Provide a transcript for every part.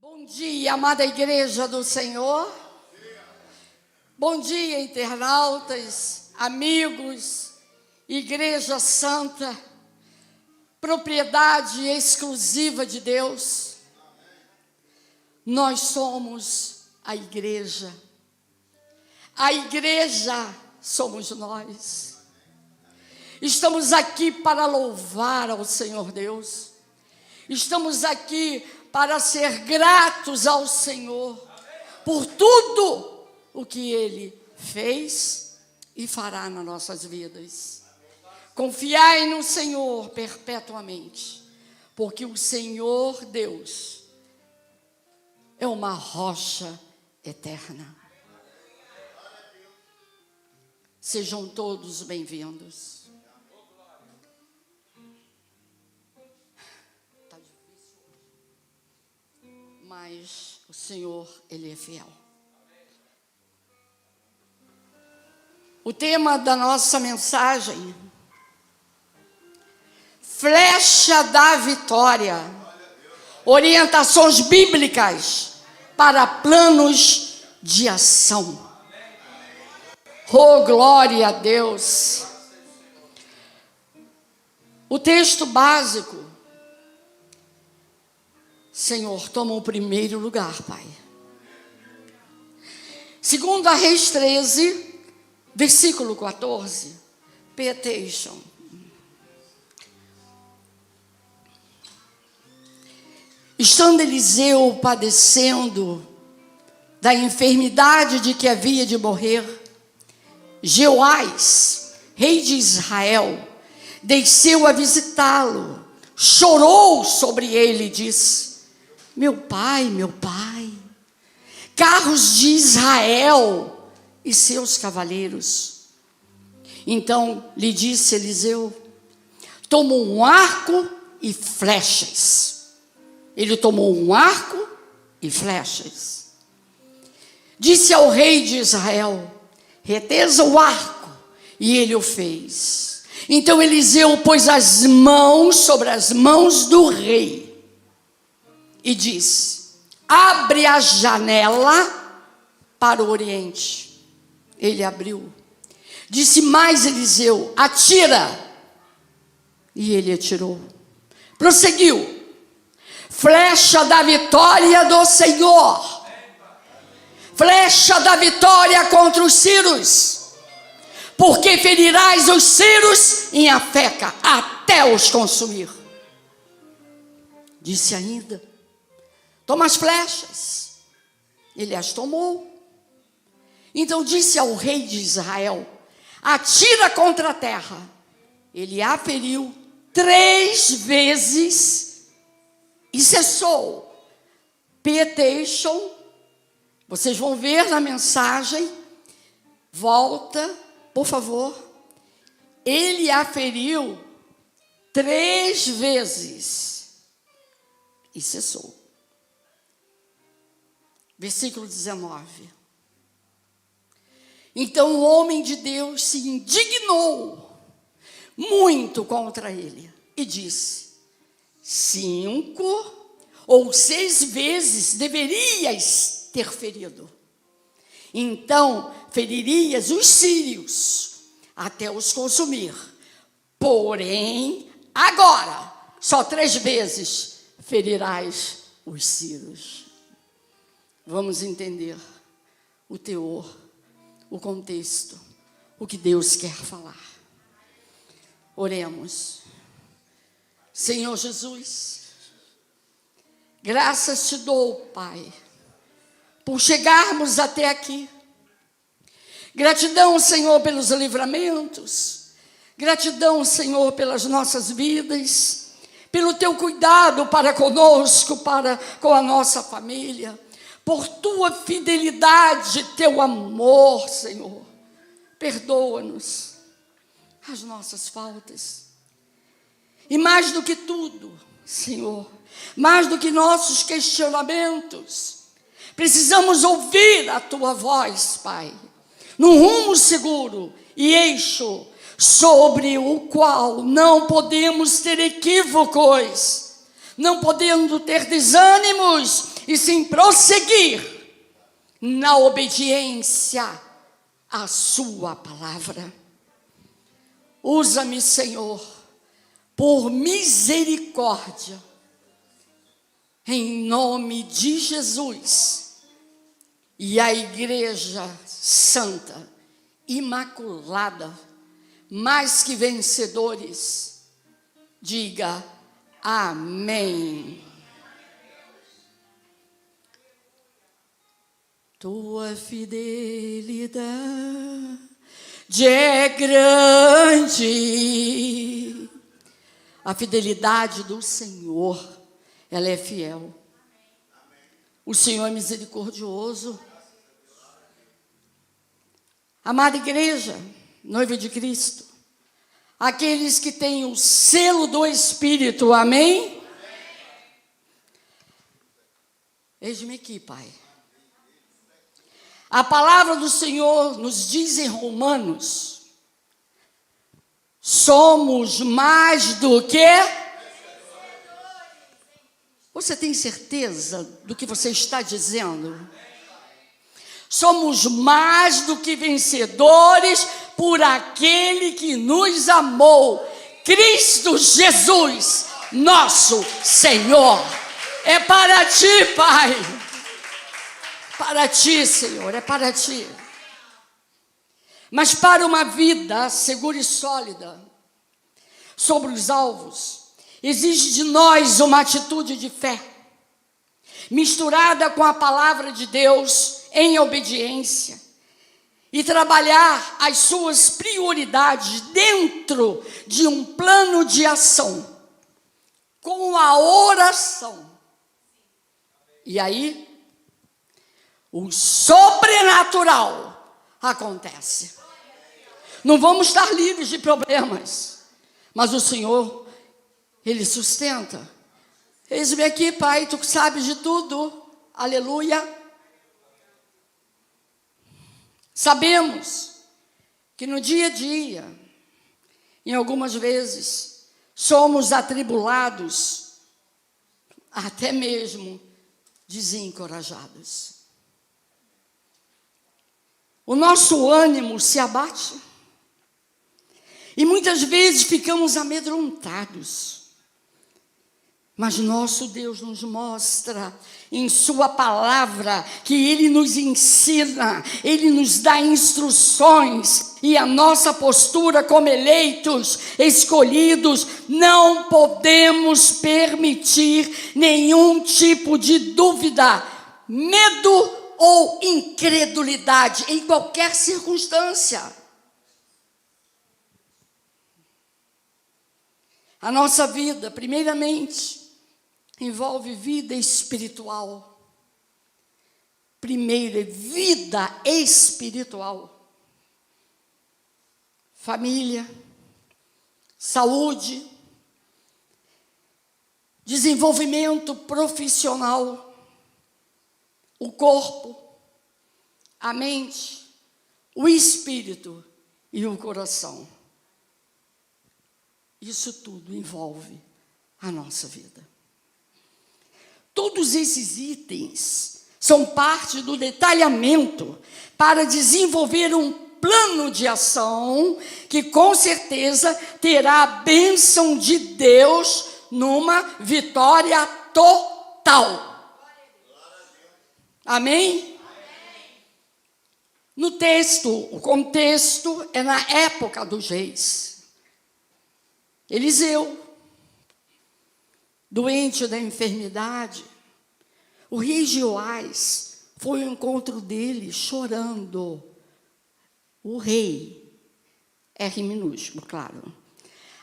Bom dia, amada igreja do Senhor. Bom dia, internautas, amigos, Igreja Santa, propriedade exclusiva de Deus. Nós somos a igreja. A igreja somos nós. Estamos aqui para louvar ao Senhor Deus. Estamos aqui para ser gratos ao Senhor por tudo o que Ele fez e fará nas nossas vidas. Confiai no Senhor perpetuamente, porque o Senhor Deus é uma rocha eterna. Sejam todos bem-vindos. Está difícil, mas o Senhor, Ele é fiel. O tema da nossa mensagem: Flecha da Vitória. Orientações bíblicas para planos de ação. Oh, glória a Deus! O texto básico: Senhor, toma o primeiro lugar, Pai. Segundo a Reis 13, versículo 14, petition. Estando Eliseu padecendo da enfermidade de que havia de morrer, Jeoás, rei de Israel, desceu a visitá-lo, chorou sobre ele e disse: meu pai, carros de Israel e seus cavaleiros. Então lhe disse Eliseu: toma um arco e flechas. Ele tomou um arco e flechas. Disse ao rei de Israel: retesa o arco. E ele o fez. Então Eliseu pôs as mãos sobre as mãos do rei e disse: abre a janela para o oriente. Ele abriu. Disse mais Eliseu: atira. E ele atirou. Prosseguiu: flecha da vitória do Senhor. Flecha da vitória contra os sírios. Porque ferirás os sírios em Afeca, até os consumir. Disse ainda: toma as flechas. Ele as tomou. Então disse ao rei de Israel: atira contra a terra. Ele a feriu 3 vezes e cessou. Petition. Vocês vão ver na mensagem. Volta, por favor. Ele a feriu 3 vezes e cessou. Versículo 19. Então o homem de Deus se indignou muito contra ele e disse: 5 ou 6 vezes deverias ter ferido. Então feririas os sírios até os consumir. Porém, agora, só 3 vezes ferirás os sírios. Vamos entender o teor, o contexto, o que Deus quer falar. Oremos. Senhor Jesus, graças te dou, Pai, por chegarmos até aqui. Gratidão, Senhor, pelos livramentos. Gratidão, Senhor, pelas nossas vidas, pelo teu cuidado para conosco, para com a nossa família, por tua fidelidade, teu amor, Senhor. Perdoa-nos as nossas faltas. E mais do que tudo, Senhor, mais do que nossos questionamentos, precisamos ouvir a tua voz, Pai, num rumo seguro e eixo sobre o qual não podemos ter equívocos, não podendo ter desânimos e sim prosseguir na obediência à sua palavra. Usa-me, Senhor, por misericórdia, em nome de Jesus. E a igreja santa, imaculada, mais que vencedores, diga amém. Tua fidelidade é grande. A fidelidade do Senhor, ela é fiel. O Senhor é misericordioso. Amada igreja, noiva de Cristo, aqueles que têm o selo do Espírito, amém? Eis-me aqui, Pai. A palavra do Senhor nos diz em Romanos: somos mais do que... Você tem certeza do que você está dizendo? Somos mais do que vencedores por aquele que nos amou, Cristo Jesus, nosso Senhor. É para ti, Pai. Para ti, Senhor, é para ti. Mas para uma vida segura e sólida sobre os alvos, exige de nós uma atitude de fé, misturada com a palavra de Deus em obediência, e trabalhar as suas prioridades dentro de um plano de ação, com a oração. E aí, o sobrenatural acontece. Não vamos estar livres de problemas, mas o Senhor, Ele sustenta. Eis-me aqui, Pai, Tu sabes de tudo. Aleluia. Sabemos que no dia a dia, em algumas vezes, somos atribulados, até mesmo desencorajados. O nosso ânimo se abate e muitas vezes ficamos amedrontados. Mas nosso Deus nos mostra em sua palavra que Ele nos ensina, Ele nos dá instruções, e a nossa postura como eleitos, escolhidos, não podemos permitir nenhum tipo de dúvida, medo ou incredulidade em qualquer circunstância. A nossa vida, primeiramente, envolve vida espiritual. Primeiro é vida espiritual. Família, saúde, desenvolvimento profissional, o corpo, a mente, o espírito e o coração. Isso tudo envolve a nossa vida. Todos esses itens são parte do detalhamento para desenvolver um plano de ação que com certeza terá a bênção de Deus numa vitória total. Amém? No texto, o contexto é na época dos reis. Eliseu, doente da enfermidade, o rei Joás foi ao encontro dele chorando. O rei, R minúsculo, claro.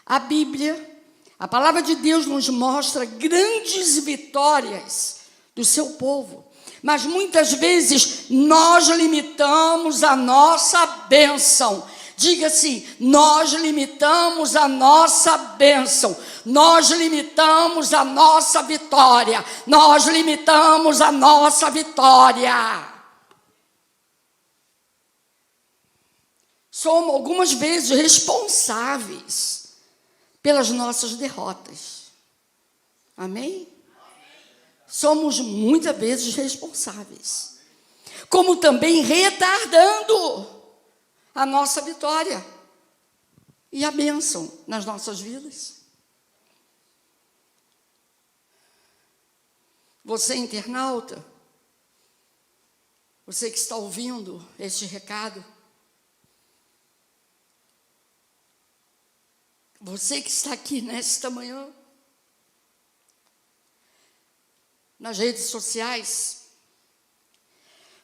A Bíblia, a palavra de Deus nos mostra grandes vitórias do seu povo. Mas muitas vezes nós limitamos a nossa bênção. Diga assim: nós limitamos a nossa bênção, nós limitamos a nossa vitória, nós limitamos a nossa vitória. Somos algumas vezes responsáveis pelas nossas derrotas. Amém? somos muitas vezes responsáveis, como também retardando a nossa vitória e a bênção nas nossas vidas. Você, internauta, você que está ouvindo este recado, você que está aqui nesta manhã, nas redes sociais,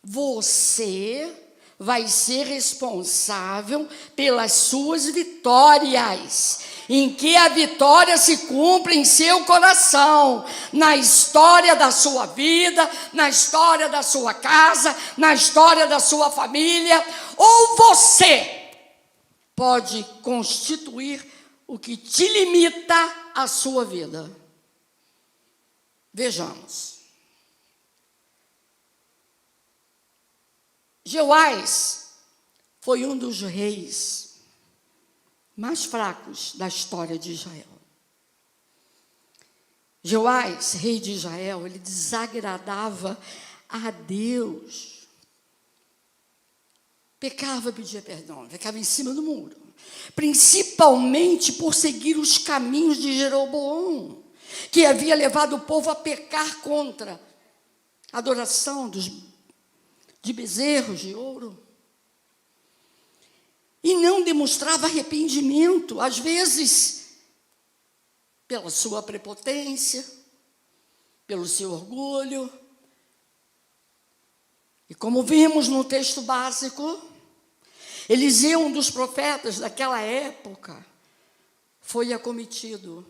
você vai ser responsável pelas suas vitórias, em que a vitória se cumpre em seu coração, na história da sua vida, na história da sua casa, na história da sua família, ou você pode constituir o que te limita à sua vida. Vejamos. Jeoás foi um dos reis mais fracos da história de Israel. Jeoás, rei de Israel, ele desagradava a Deus. Pecava, pedia perdão, ficava em cima do muro. Principalmente por seguir os caminhos de Jeroboão, que havia levado o povo a pecar contra a adoração de bezerros de ouro. E não demonstrava arrependimento, às vezes, pela sua prepotência, pelo seu orgulho. E como vimos no texto básico, Eliseu, um dos profetas daquela época, foi acometido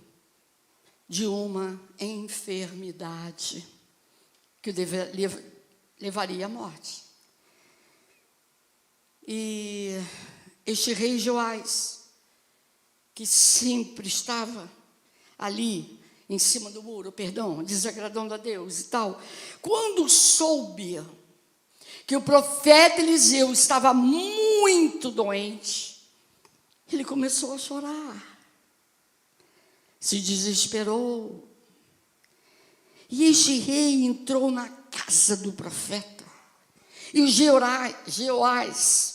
de uma enfermidade que levaria à morte. E este rei Jeoás, que sempre estava ali em cima do muro, desagradando a Deus e tal, quando soube que o profeta Eliseu estava muito doente, ele começou a chorar, se desesperou. E este rei entrou na casa do profeta. E o Jeoás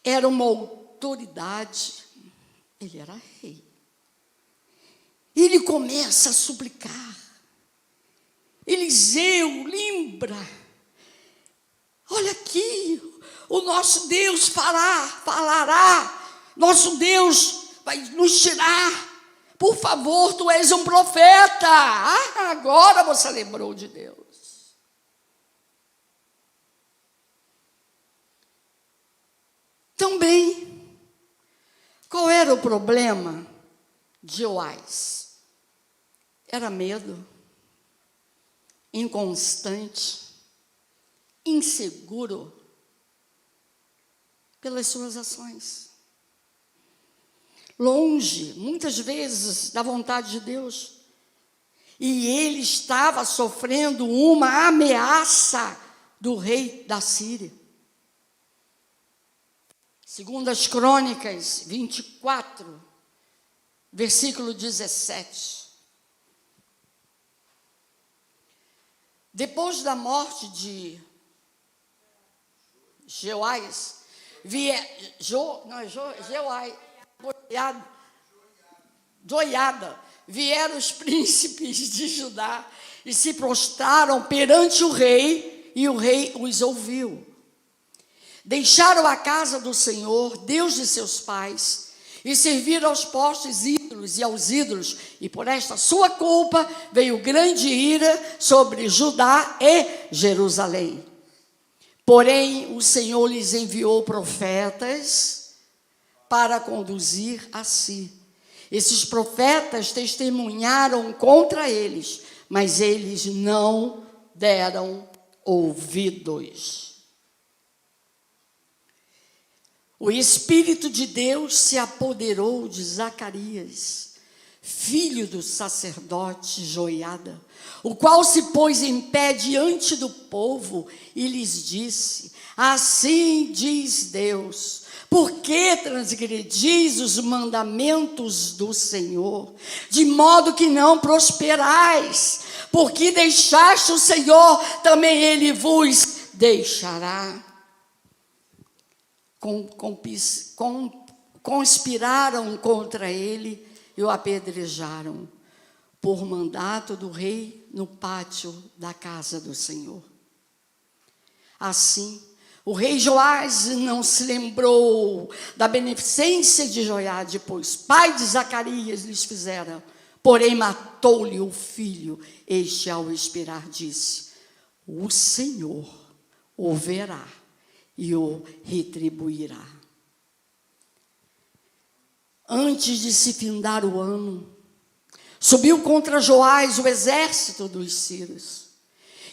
era uma autoridade, ele era rei. Ele começa a suplicar: Eliseu, lembra, olha aqui, o nosso Deus falará, nosso Deus vai nos tirar. Por favor, tu és um profeta. Agora você lembrou de Deus. Também, qual era o problema de Jeoás? Era medo, inconstante, inseguro pelas suas ações. Longe, muitas vezes, da vontade de Deus. E ele estava sofrendo uma ameaça do rei da Síria. Segundo as Crônicas 24, versículo 17. Depois da morte de Jeoás, Joiada, vieram os príncipes de Judá e se prostraram perante o rei, e o rei os ouviu. Deixaram a casa do Senhor, Deus de seus pais, e serviram aos postos ídolos e aos ídolos, e por esta sua culpa veio grande ira sobre Judá e Jerusalém. Porém, o Senhor lhes enviou profetas para conduzir a si. Esses profetas testemunharam contra eles, mas eles não deram ouvidos. O Espírito de Deus se apoderou de Zacarias, filho do sacerdote Joiada, o qual se pôs em pé diante do povo e lhes disse: assim diz Deus, por que transgredis os mandamentos do Senhor, de modo que não prosperais? Porque deixaste o Senhor, também Ele vos deixará. Conspiraram contra ele e o apedrejaram, por mandato do rei, no pátio da casa do Senhor. Assim, o rei Joás não se lembrou da beneficência de Joiade, pois pai de Zacarias lhes fizera, porém matou-lhe o filho. Este, ao expirar, disse: o Senhor o verá e o retribuirá. Antes de se findar o ano, subiu contra Joás o exército dos sírios,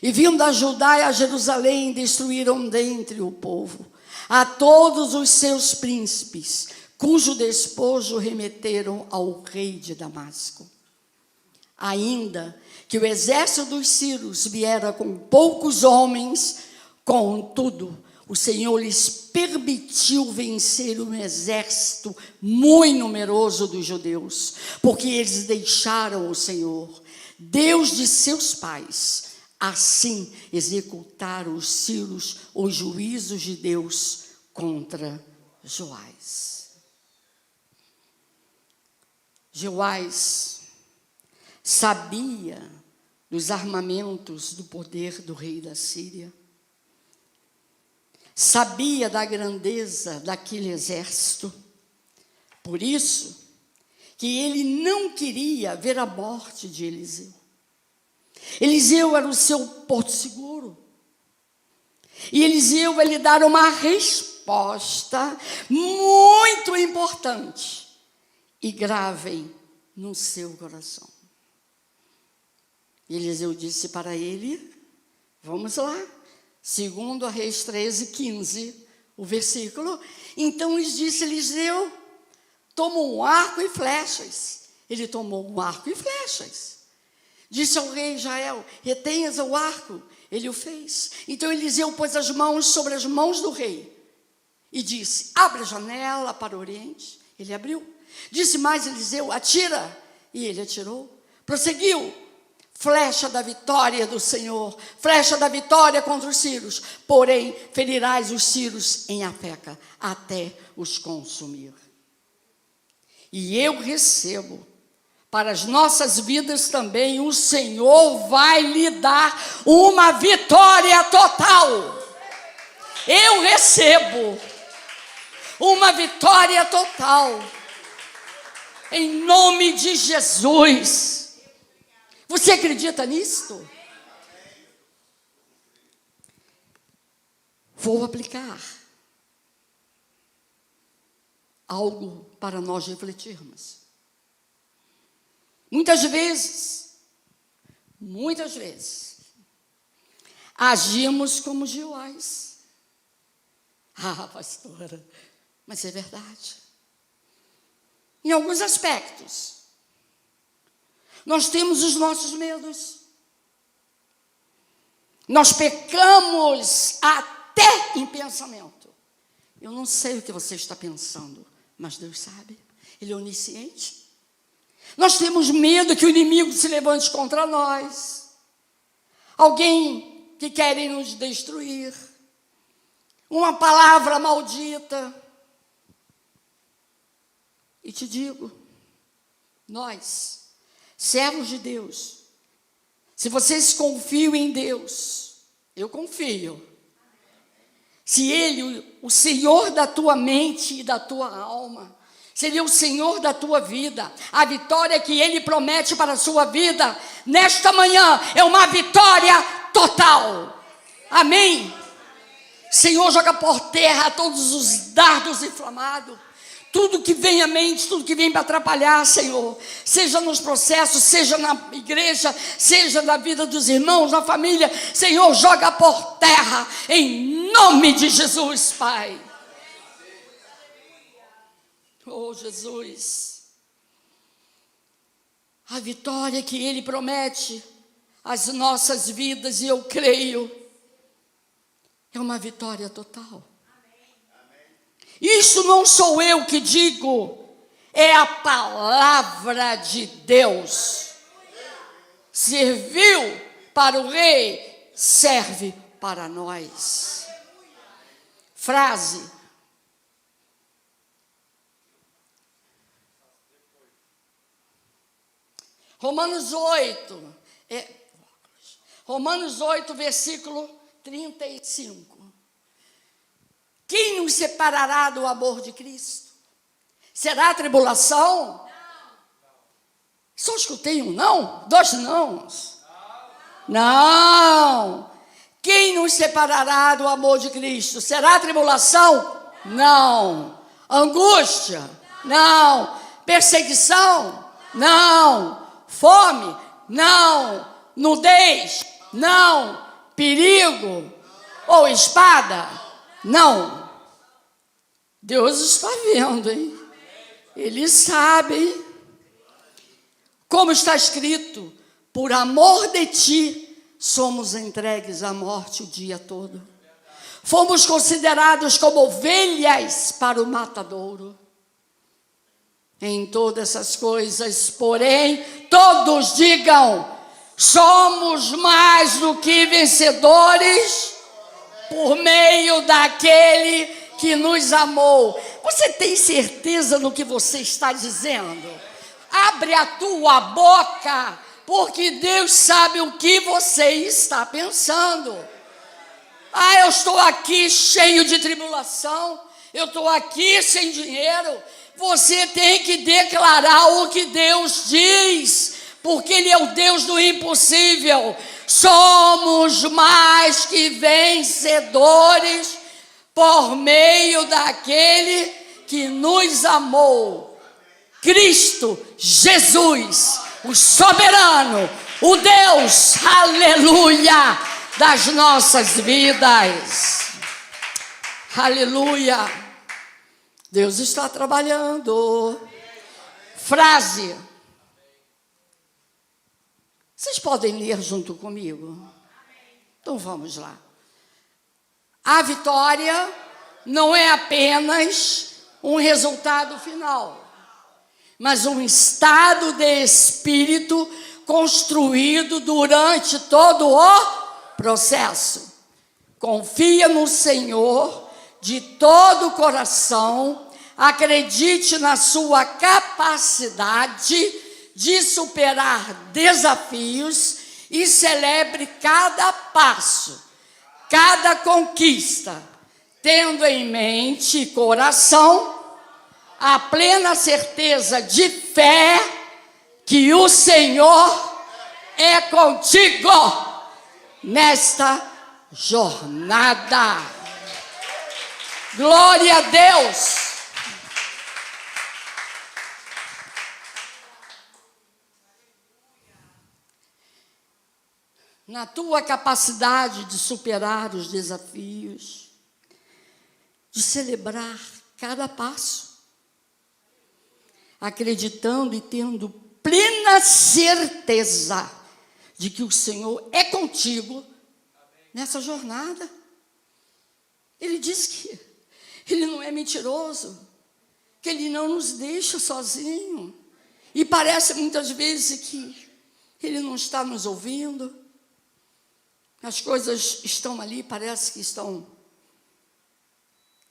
e vindo a Judá e a Jerusalém, destruíram dentre o povo a todos os seus príncipes, cujo despojo remeteram ao rei de Damasco. Ainda que o exército dos sírios viera com poucos homens, contudo, o Senhor lhes permitiu vencer um exército muito numeroso dos judeus, porque eles deixaram o Senhor, Deus de seus pais. Assim executaram os sírios os juízos de Deus contra Joás. Joás sabia dos armamentos do poder do rei da Síria, sabia da grandeza daquele exército, por isso que ele não queria ver a morte de Eliseu. Eliseu era o seu porto seguro, e Eliseu vai lhe dar uma resposta muito importante, e gravem no seu coração. Eliseu disse para ele, vamos lá, segundo a Reis 13:15, o versículo. Então lhes disse Eliseu: toma um arco e flechas. Ele tomou um arco e flechas. Disse ao rei Israel: retenhas o arco. Ele o fez. Então Eliseu pôs as mãos sobre as mãos do rei e disse: abre a janela para o oriente. Ele abriu. Disse mais Eliseu: atira. E ele atirou. Prosseguiu: flecha da vitória do Senhor, flecha da vitória contra os sírios, porém ferirás os sírios em Afeca, até os consumir. E eu recebo para as nossas vidas também, o Senhor vai lhe dar uma vitória total. Eu recebo uma vitória total, em nome de Jesus. Você acredita nisto? Vou aplicar algo para nós refletirmos. Muitas vezes, agimos como Joás. Ah, pastora, mas é verdade. Em alguns aspectos, nós temos os nossos medos. Nós pecamos até em pensamento. Eu não sei o que você está pensando, mas Deus sabe. Ele é onisciente. Nós temos medo que o inimigo se levante contra nós. Alguém que quer nos destruir. Uma palavra maldita. E te digo, nós, servos de Deus, se vocês confiam em Deus, eu confio. Se Ele, o Senhor da tua mente e da tua alma, se Ele é o Senhor da tua vida, a vitória que Ele promete para a sua vida, nesta manhã, é uma vitória total. Amém? Senhor, joga por terra todos os dardos inflamados, tudo que vem à mente, tudo que vem para atrapalhar, Senhor, seja nos processos, seja na igreja, seja na vida dos irmãos, na família, Senhor, joga por terra, em nome de Jesus, Pai. Oh, Jesus, a vitória que Ele promete às nossas vidas, e eu creio, é uma vitória total. Isso não sou eu que digo, é a palavra de Deus. serviu para o rei, serve para nós. Frase. Romanos 8, versículo 35. Quem nos separará do amor de Cristo? Será a tribulação? Só escutei um não? 2 nãos? Não. Quem nos separará do amor de Cristo? Será a tribulação? Não. Angústia? Não. Perseguição? Não. Fome? Não. Nudez? Não. Perigo? Ou espada? Não. Deus está vendo, hein? Ele sabe. Como está escrito, por amor de ti, somos entregues à morte o dia todo. Fomos considerados como ovelhas para o matadouro. Em todas essas coisas, porém, todos digam, somos mais do que vencedores por meio daquele que nos amou. Você tem certeza no que você está dizendo? Abre a tua boca, porque Deus sabe o que você está pensando. Eu estou aqui cheio de tribulação, eu estou aqui sem dinheiro. Você tem que declarar o que Deus diz, porque Ele é o Deus do impossível. Somos mais que vencedores por meio daquele que nos amou. Cristo Jesus, o soberano, o Deus, aleluia, das nossas vidas. Aleluia. Deus está trabalhando. Frase. Vocês podem ler junto comigo? Então vamos lá. A vitória não é apenas um resultado final, mas um estado de espírito construído durante todo o processo. Confia no Senhor de todo o coração, acredite na sua capacidade de superar desafios e celebre cada passo, cada conquista, tendo em mente e coração a plena certeza de fé que o Senhor é contigo nesta jornada. Glória a Deus. Na tua capacidade de superar os desafios, de celebrar cada passo, acreditando e tendo plena certeza de que o Senhor é contigo nessa jornada. Ele diz que Ele não é mentiroso, que Ele não nos deixa sozinho. E parece muitas vezes que Ele não está nos ouvindo. As coisas estão ali, parece que estão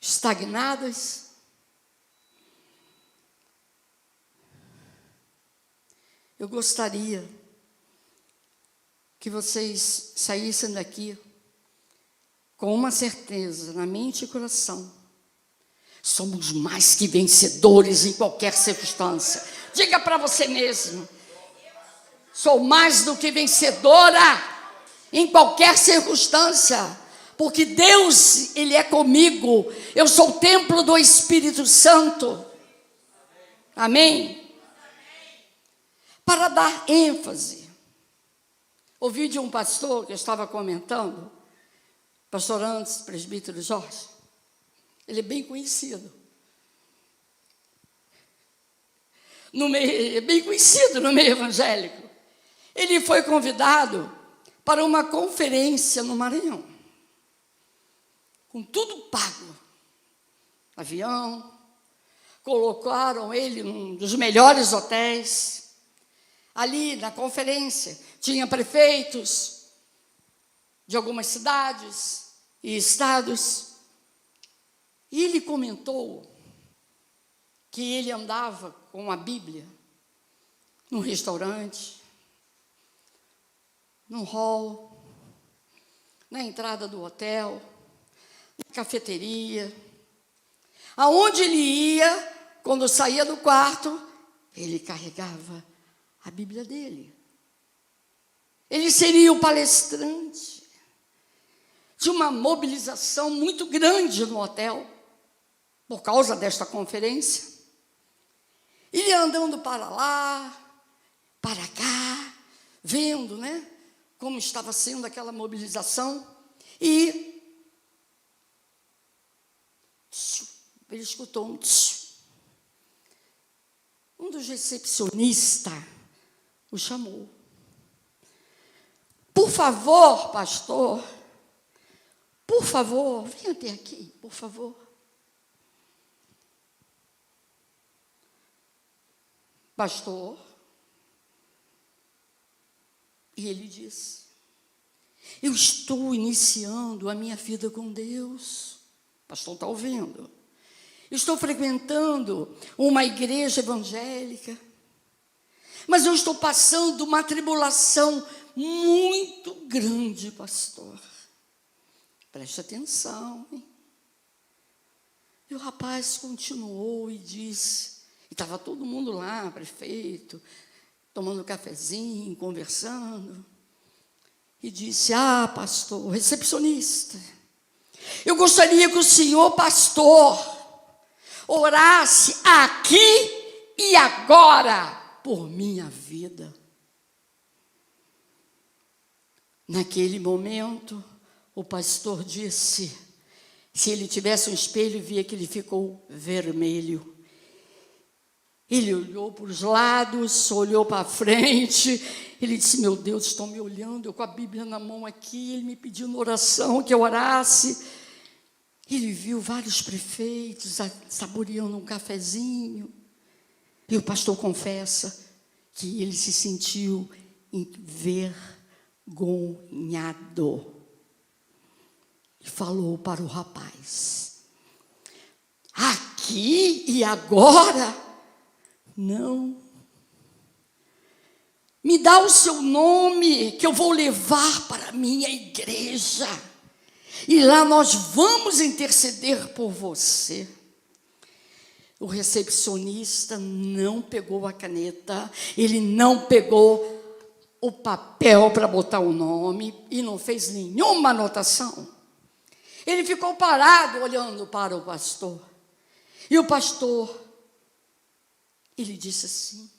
estagnadas. Eu gostaria que vocês saíssem daqui com uma certeza na mente e coração. Somos mais que vencedores em qualquer circunstância. Diga para você mesmo: sou mais do que vencedora em qualquer circunstância, porque Deus, Ele é comigo. Eu sou o templo do Espírito Santo. Amém? Para dar ênfase, ouvi de um pastor que eu estava comentando, pastor Antes, presbítero Jorge. Ele é bem conhecido. É bem conhecido no meio evangélico. Ele foi convidado para uma conferência no Maranhão, com tudo pago. Avião, colocaram ele num dos melhores hotéis. ali na conferência, tinha prefeitos de algumas cidades e estados. E ele comentou que ele andava com a Bíblia num restaurante, num hall, na entrada do hotel, na cafeteria. Aonde ele ia, quando saía do quarto, ele carregava a Bíblia dele. Ele seria o palestrante de uma mobilização muito grande no hotel, por causa desta conferência. Ele andando para lá, para cá, vendo, como estava sendo aquela mobilização. E ele escutou um dos recepcionistas o chamou. Por favor, pastor, por favor, venha até aqui, por favor. Pastor, e ele disse: eu estou iniciando a minha vida com Deus. O pastor está ouvindo. Estou frequentando uma igreja evangélica, mas eu estou passando uma tribulação muito grande, pastor. Preste atenção, hein? E o rapaz continuou e disse, e estava todo mundo lá, prefeito, tomando um cafezinho, conversando, e disse: pastor, recepcionista, eu gostaria que o senhor, pastor, orasse aqui e agora por minha vida. Naquele momento, o pastor disse, se ele tivesse um espelho, via que ele ficou vermelho. Ele olhou para os lados, olhou para frente, ele disse: meu Deus, estão me olhando, eu com a Bíblia na mão aqui. Ele me pediu na oração que eu orasse. Ele viu vários prefeitos saboreando um cafezinho, e o pastor confessa que ele se sentiu envergonhado. E falou para o rapaz: aqui e agora? Não. Me dá o seu nome, que eu vou levar para a minha igreja, e lá nós vamos interceder por você. O recepcionista não pegou a caneta, ele não pegou o papel para botar o nome e não fez nenhuma anotação. Ele ficou parado olhando para o pastor. E o pastor, ele disse assim: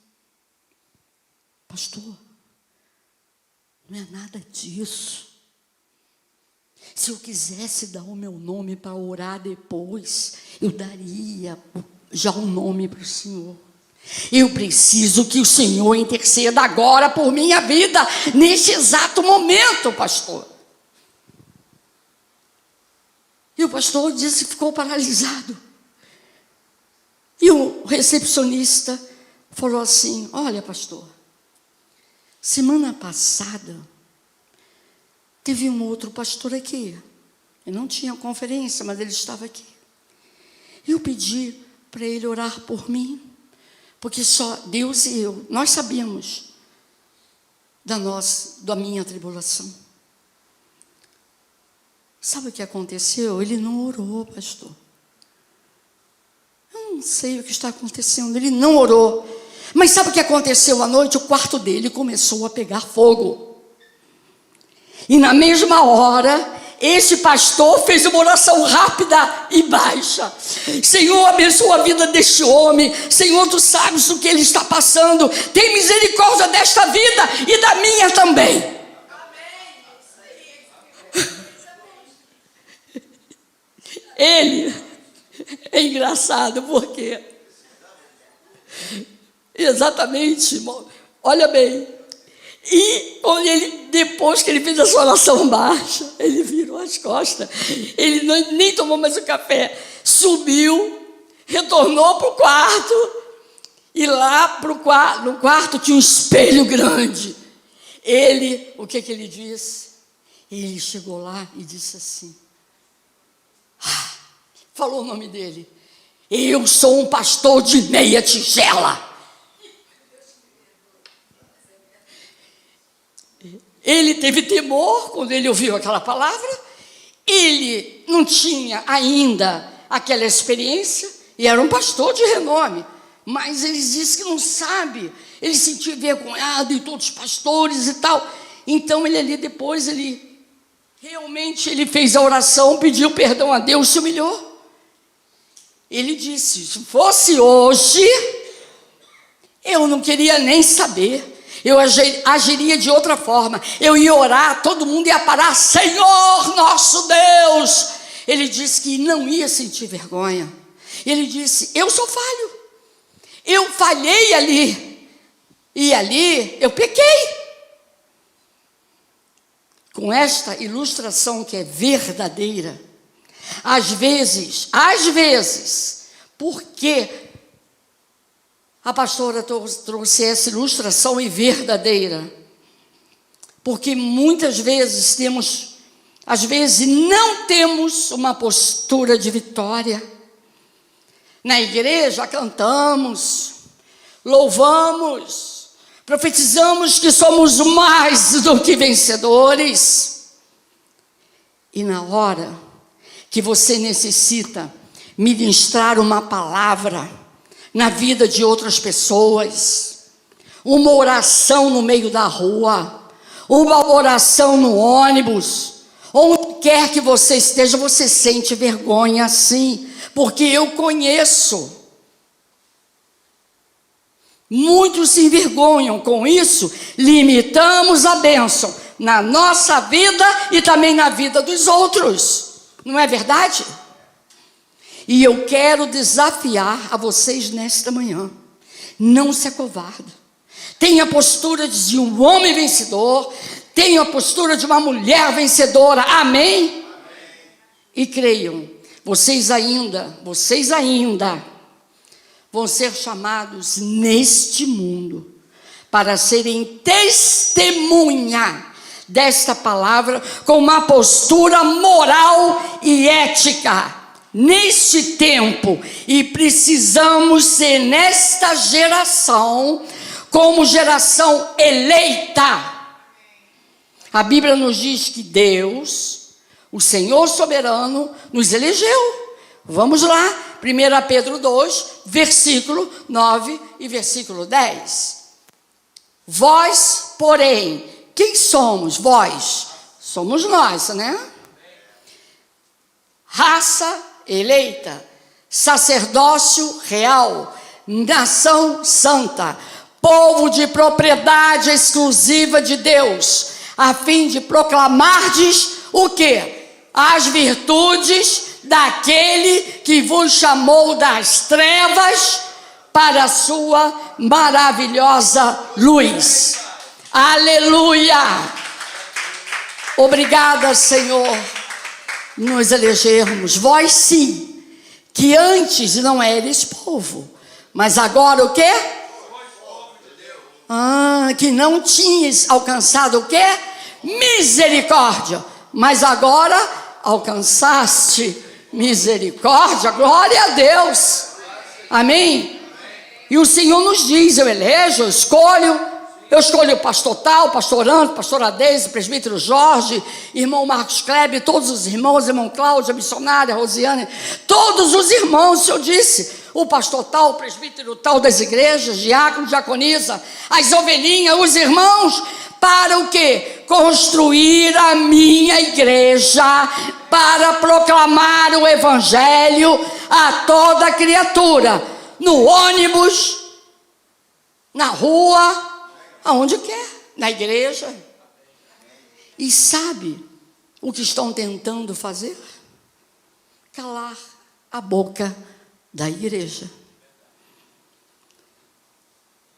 pastor, não é nada disso. Se eu quisesse dar o meu nome para orar depois, eu daria já o nome para o senhor. Eu preciso que o senhor interceda agora por minha vida, neste exato momento, pastor. E o pastor disse que ficou paralisado. E o recepcionista falou assim: olha, pastor, semana passada teve um outro pastor aqui. Eu não tinha conferência, mas ele estava aqui. Eu pedi para ele orar por mim, porque só Deus e eu, nós sabíamos da minha tribulação. Sabe o que aconteceu? Ele não orou, pastor. Eu não sei o que está acontecendo, ele não orou. Mas sabe o que aconteceu à noite? O quarto dele começou a pegar fogo. E na mesma hora, esse pastor fez uma oração rápida e baixa: Senhor, abençoa a vida deste homem. Senhor, tu sabes o que ele está passando. Tem misericórdia desta vida e da minha também. Ele é engraçado porque exatamente, irmão, olha bem. E depois que ele fez a sua oração baixa, ele virou as costas, ele nem tomou mais o café, subiu, retornou para o quarto E lá no quarto tinha um espelho grande. O que ele disse? Ele chegou lá e disse assim, falou o nome dele, eu sou um pastor de meia tigela. Ele teve temor quando ele ouviu aquela palavra, ele não tinha ainda aquela experiência, e era um pastor de renome, mas ele disse que não sabe, ele se sentia envergonhado e todos os pastores e tal. Então depois ele fez a oração, pediu perdão a Deus, se humilhou. Ele disse, se fosse hoje, eu não queria nem saber, eu agiria de outra forma, eu ia orar, todo mundo ia parar, Senhor nosso Deus. Ele disse que não ia sentir vergonha. Ele disse, eu sou falho, eu falhei ali, e ali eu pequei. Com esta ilustração que é verdadeira, às vezes, por que a pastora trouxe essa ilustração e verdadeira? Porque muitas vezes não temos uma postura de vitória. Na igreja cantamos, louvamos, profetizamos que somos mais do que vencedores. E na hora que você necessita ministrar uma palavra na vida de outras pessoas, uma oração no meio da rua, uma oração no ônibus, onde quer que você esteja, você sente vergonha sim, porque eu conheço. Muitos se envergonham com isso, limitamos a bênção na nossa vida e também na vida dos outros, não é verdade? E eu quero desafiar a vocês nesta manhã, não se acovarde, tenha a postura de um homem vencedor, tenha a postura de uma mulher vencedora, amém? E creiam, vocês ainda vão ser chamados neste mundo para serem testemunha desta palavra com uma postura moral e ética neste tempo, e precisamos ser nesta geração como geração eleita. A Bíblia nos diz que Deus, o Senhor soberano, nos elegeu. Vamos lá, 1 Pedro 2, versículo 9 e versículo 10. Vós, porém, quem somos? Vós, somos nós, né? Raça eleita, sacerdócio real, nação santa, povo de propriedade exclusiva de Deus, a fim de proclamardes o quê? As virtudes daquele que vos chamou das trevas para a sua maravilhosa luz. Aleluia! Obrigada, Senhor, nos elegermos. Vós sim, que antes não eres povo, mas agora o quê? Que não tinhas alcançado o quê? Misericórdia, mas agora alcançaste misericórdia, glória a Deus, amém? E o Senhor nos diz, eu elejo, eu escolho o pastor tal, pastor Ando, pastora Deise, presbítero Jorge, irmão Marcos Kleber, todos os irmãos, irmão Cláudia, missionária, Rosiane, todos os irmãos, o Senhor disse, o pastor tal, o presbítero tal das igrejas, diácono, diaconisa, as ovelhinhas, os irmãos, para o quê? Construir a minha igreja, para proclamar o evangelho a toda criatura, no ônibus, na rua, aonde quer, na igreja. E sabe o que estão tentando fazer? Calar a boca da igreja.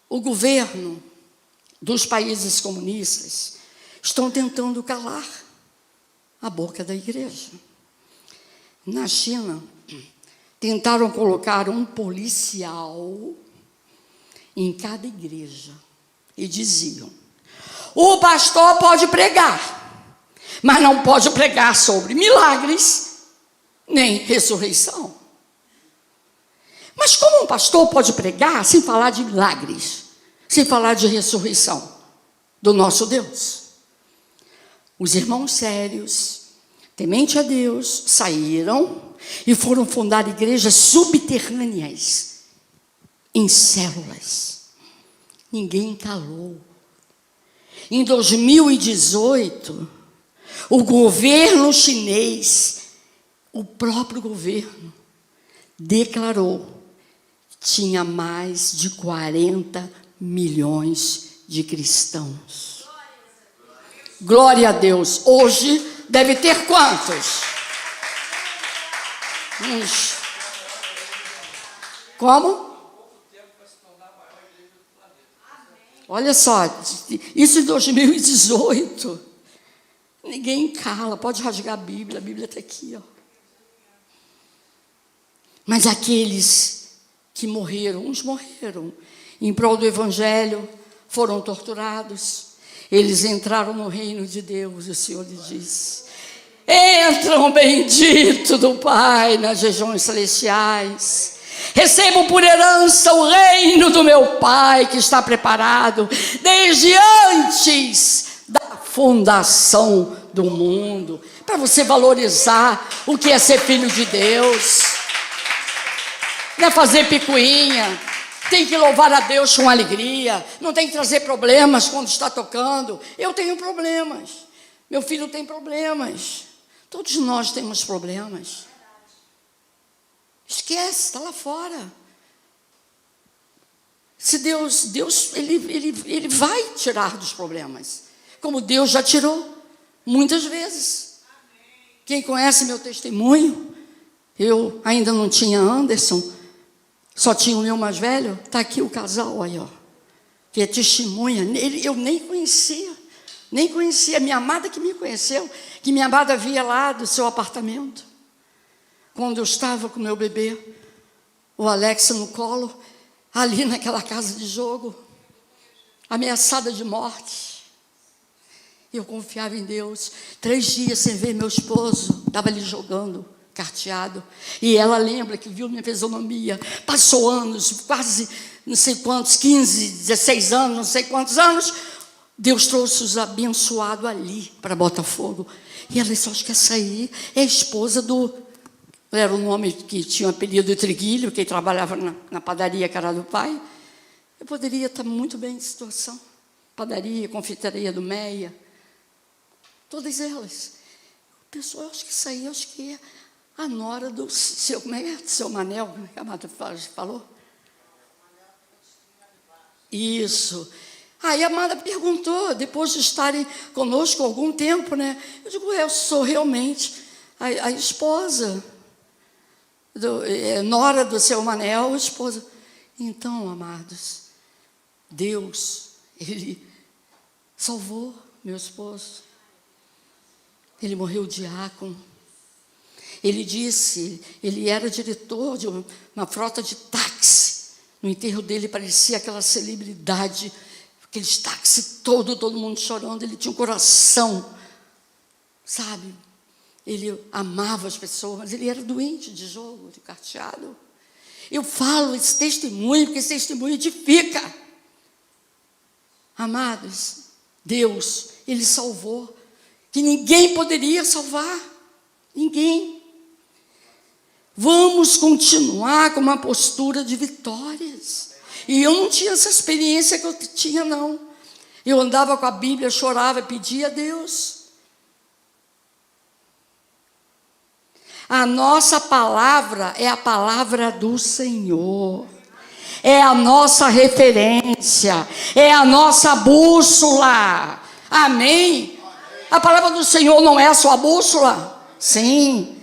O governo dos países comunistas estão tentando calar a boca da igreja. Na China, tentaram colocar um policial em cada igreja e diziam: o pastor pode pregar, mas não pode pregar sobre milagres nem ressurreição. Mas como um pastor pode pregar sem falar de milagres, sem falar de ressurreição do nosso Deus? Os irmãos sérios, temente a Deus, saíram e foram fundar igrejas subterrâneas, em células. Ninguém calou. Em 2018, o governo chinês, o próprio governo, declarou que tinha mais de 40 milhões de cristãos. Glória a Deus. Hoje deve ter quantos? Como? Olha só, isso em 2018. Ninguém cala, pode rasgar a Bíblia está aqui, ó. Mas aqueles que morreram, uns morreram em prol do Evangelho, foram torturados, eles entraram no reino de Deus, o Senhor lhe disse: entram, bendito do Pai, nas regiões celestiais. Recebam por herança o reino do meu Pai, que está preparado desde antes da fundação do mundo, para você valorizar o que é ser filho de Deus. Não é fazer picuinha, tem que louvar a Deus com alegria, não tem que trazer problemas quando está tocando. Eu tenho problemas, meu filho tem problemas, todos nós temos problemas. Esquece, está lá fora. Se Deus ele vai tirar dos problemas, como Deus já tirou muitas vezes. Quem conhece meu testemunho, eu ainda não tinha Anderson, só tinha o meu mais velho. Está aqui o casal aí, ó, que é testemunha. Eu nem conhecia, minha amada que me conheceu, que minha amada via lá do seu apartamento. Quando eu estava com meu bebê, o Alex no colo, ali naquela casa de jogo, ameaçada de morte. Eu confiava em Deus. 3 dias sem ver meu esposo, estava ali jogando, carteado. E ela lembra que viu minha fisionomia. Passou anos, quase não sei quantos, 15, 16 anos, não sei quantos anos. Deus trouxe os abençoados ali para Botafogo. E ela disse: acho que essa aí é a esposa do... Era um homem que tinha o apelido de Triguilho, que trabalhava na padaria que era do pai. Eu poderia estar muito bem em situação. Padaria, confeitaria do Meia. Todas elas. Pessoal, eu acho que isso aí, acho que é a nora do seu... Como é que é? Seu Manel, como é que a Mata falou? Isso. Aí a amada perguntou, depois de estarem conosco algum tempo, né? Eu digo: eu sou realmente a esposa... nora do seu Manel, esposa. Então, amados, Deus, Ele salvou meu esposo. Ele morreu diácono. Ele disse, ele era diretor de uma frota de táxi. No enterro dele parecia aquela celebridade, aqueles táxis todo mundo chorando. Ele tinha um coração, sabe? Ele amava as pessoas, mas ele era doente de jogo, de carteado. Eu falo esse testemunho, porque esse testemunho edifica. Amados, Deus, Ele salvou, que ninguém poderia salvar. Ninguém. Vamos continuar com uma postura de vitórias. E eu não tinha essa experiência que eu tinha, não. Eu andava com a Bíblia, chorava, pedia a Deus. A nossa palavra é a palavra do Senhor, é a nossa referência, é a nossa bússola. Amém? A palavra do Senhor não é a sua bússola? Sim.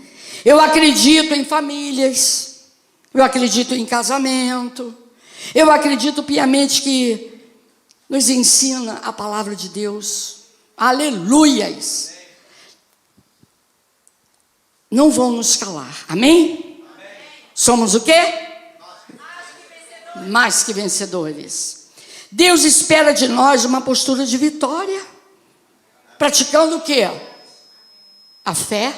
Eu acredito em famílias, eu acredito em casamento, eu acredito piamente que nos ensina a palavra de Deus. Aleluias! Não vão nos calar, amém? Somos o quê? mais que vencedores. Deus espera de nós uma postura de vitória, praticando o quê? A fé.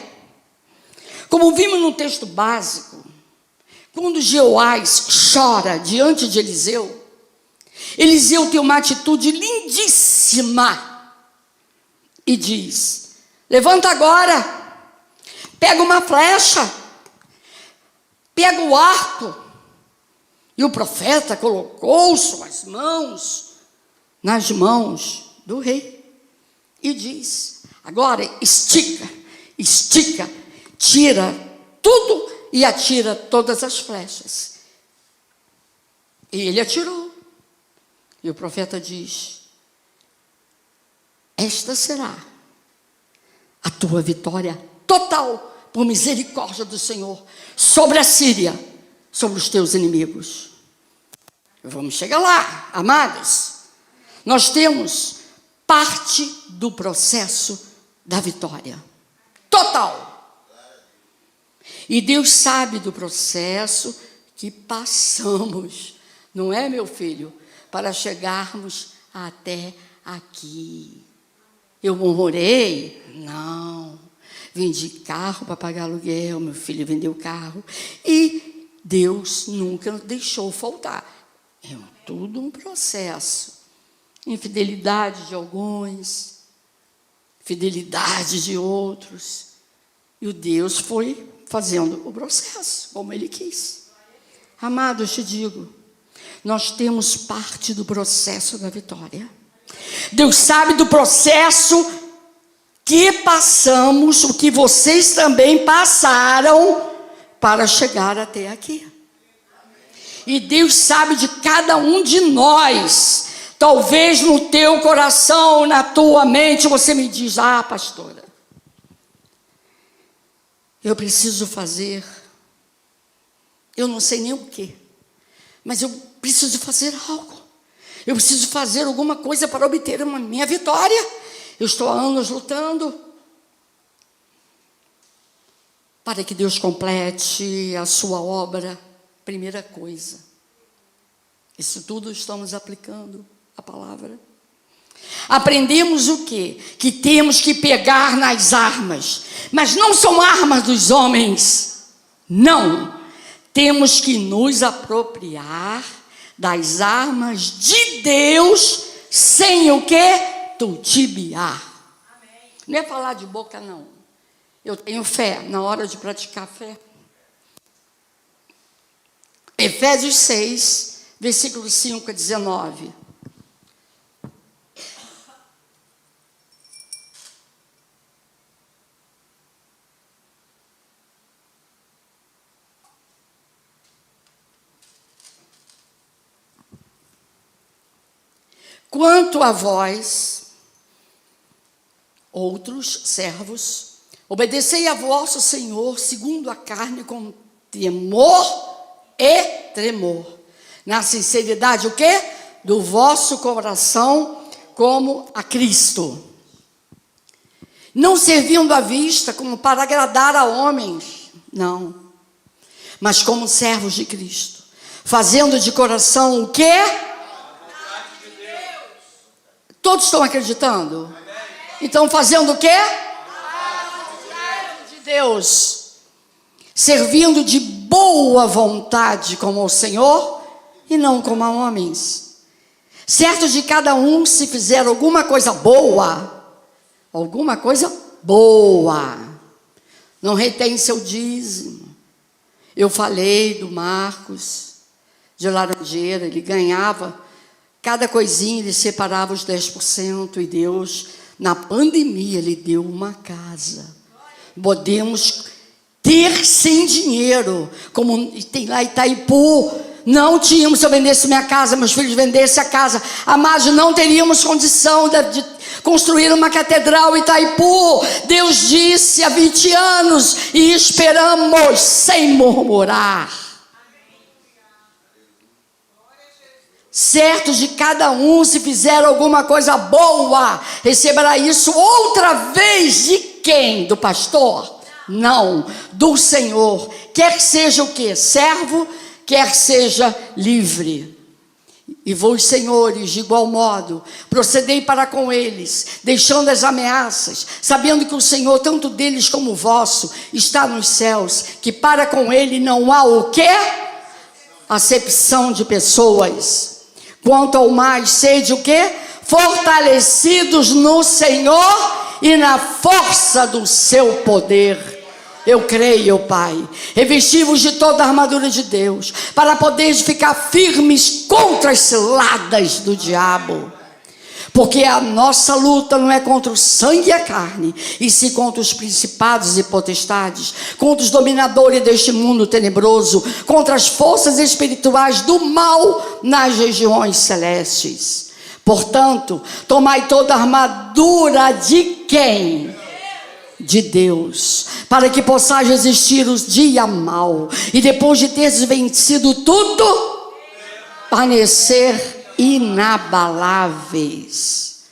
Como vimos no texto básico, quando Jeoás chora diante de Eliseu, Eliseu tem uma atitude lindíssima e diz: levanta agora, pega uma flecha, pega o arco. E o profeta colocou suas mãos nas mãos do rei e diz: agora estica, estica, tira tudo e atira todas as flechas. E ele atirou. E o profeta diz: esta será a tua vitória total, por misericórdia do Senhor, sobre a Síria, sobre os teus inimigos. Vamos chegar lá, amados. Nós temos parte do processo da vitória total. E Deus sabe do processo que passamos, não é, meu filho? Para chegarmos até aqui. Eu murmurei? Não. Vendi carro para pagar aluguel, meu filho vendeu carro. E Deus nunca deixou faltar. É tudo um processo. Infidelidade de alguns, fidelidade de outros. E o Deus foi fazendo o processo, como Ele quis. Amado, eu te digo, nós temos parte do processo da vitória. Deus sabe do processo que passamos, o que vocês também passaram para chegar até aqui. E Deus sabe de cada um de nós. Talvez no teu coração, na tua mente, você me diz: ah, pastora, eu preciso fazer, eu não sei nem o quê, mas eu preciso fazer algo. Eu preciso fazer alguma coisa para obter a minha vitória. Eu estou há anos lutando para que Deus complete a sua obra. Primeira coisa, isso tudo estamos aplicando a palavra. Aprendemos o quê? Que temos que pegar nas armas, mas não são armas dos homens, não. Temos que nos apropriar das armas de Deus, sem o quê? Tutibiar. Não é falar de boca, não. Eu tenho fé na hora de praticar fé. Efésios 6, versículo 5 a 19. Quanto a vós, outros servos, obedecei a vosso Senhor segundo a carne, com temor e tremor, na sinceridade o quê? Do vosso coração, como a Cristo, não servindo à vista como para agradar a homens, não, mas como servos de Cristo, fazendo de coração o quê? Todos estão acreditando? Então fazendo o quê? De Deus, servindo de boa vontade como ao Senhor e não como a homens, certo de cada um, se fizer alguma coisa boa, não retém seu dízimo. Eu falei do Marcos de Laranjeira, ele ganhava cada coisinha, ele separava os 10%, e Deus, na pandemia, ele deu uma casa. Podemos ter sem dinheiro, como tem lá em Itaipu. Não tínhamos, se eu vendesse minha casa, meus filhos vendessem a casa, amados, não teríamos condição de construir uma catedral em Itaipu. Deus disse há 20 anos, e esperamos sem murmurar. Certo de cada um, se fizer alguma coisa boa, receberá isso outra vez. De quem? Do pastor? Não, do Senhor. Quer seja o quê? Servo, quer seja livre. E vós, senhores, de igual modo, procedei para com eles, deixando as ameaças, sabendo que o Senhor, tanto deles como vosso, está nos céus, que para com ele não há o quê? Acepção de pessoas. Quanto ao mais, sede o quê? Fortalecidos no Senhor e na força do seu poder. Eu creio, Pai, revesti-vos de toda a armadura de Deus, para poderes ficar firmes contra as ciladas do diabo. Porque a nossa luta não é contra o sangue e a carne, e sim contra os principados e potestades, contra os dominadores deste mundo tenebroso, contra as forças espirituais do mal nas regiões celestes. Portanto, tomai toda a armadura de quem? De Deus, para que possais resistir os dias mal, e depois de teres vencido tudo, permanecer inabaláveis.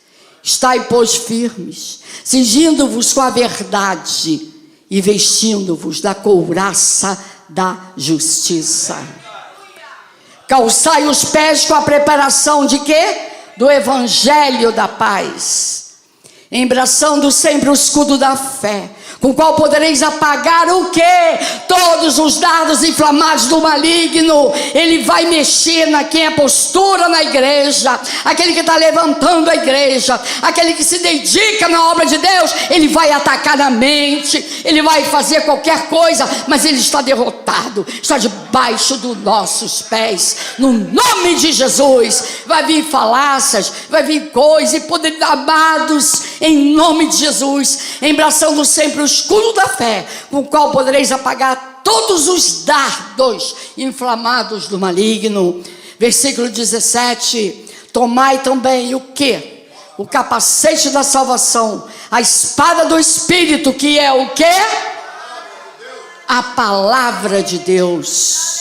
Estai, pois, firmes, cingindo-vos com a verdade e vestindo-vos da couraça da justiça. Calçai os pés com a preparação de quê? Do evangelho da paz, embraçando sempre o escudo da fé, com o qual podereis apagar o quê? Todos os dardos inflamados do maligno. Ele vai mexer na quem é postura na igreja, aquele que está levantando a igreja, aquele que se dedica na obra de Deus. Ele vai atacar na mente, ele vai fazer qualquer coisa, mas ele está derrotado, está debaixo dos nossos pés, no nome de Jesus. Vai vir falácias, vai vir coisas e poder amados, em nome de Jesus, embraçando sempre o escudo da fé, com o qual podereis apagar todos os dardos inflamados do maligno. Versículo 17, tomai também o quê? O capacete da salvação, a espada do Espírito, que é o quê? A palavra de Deus.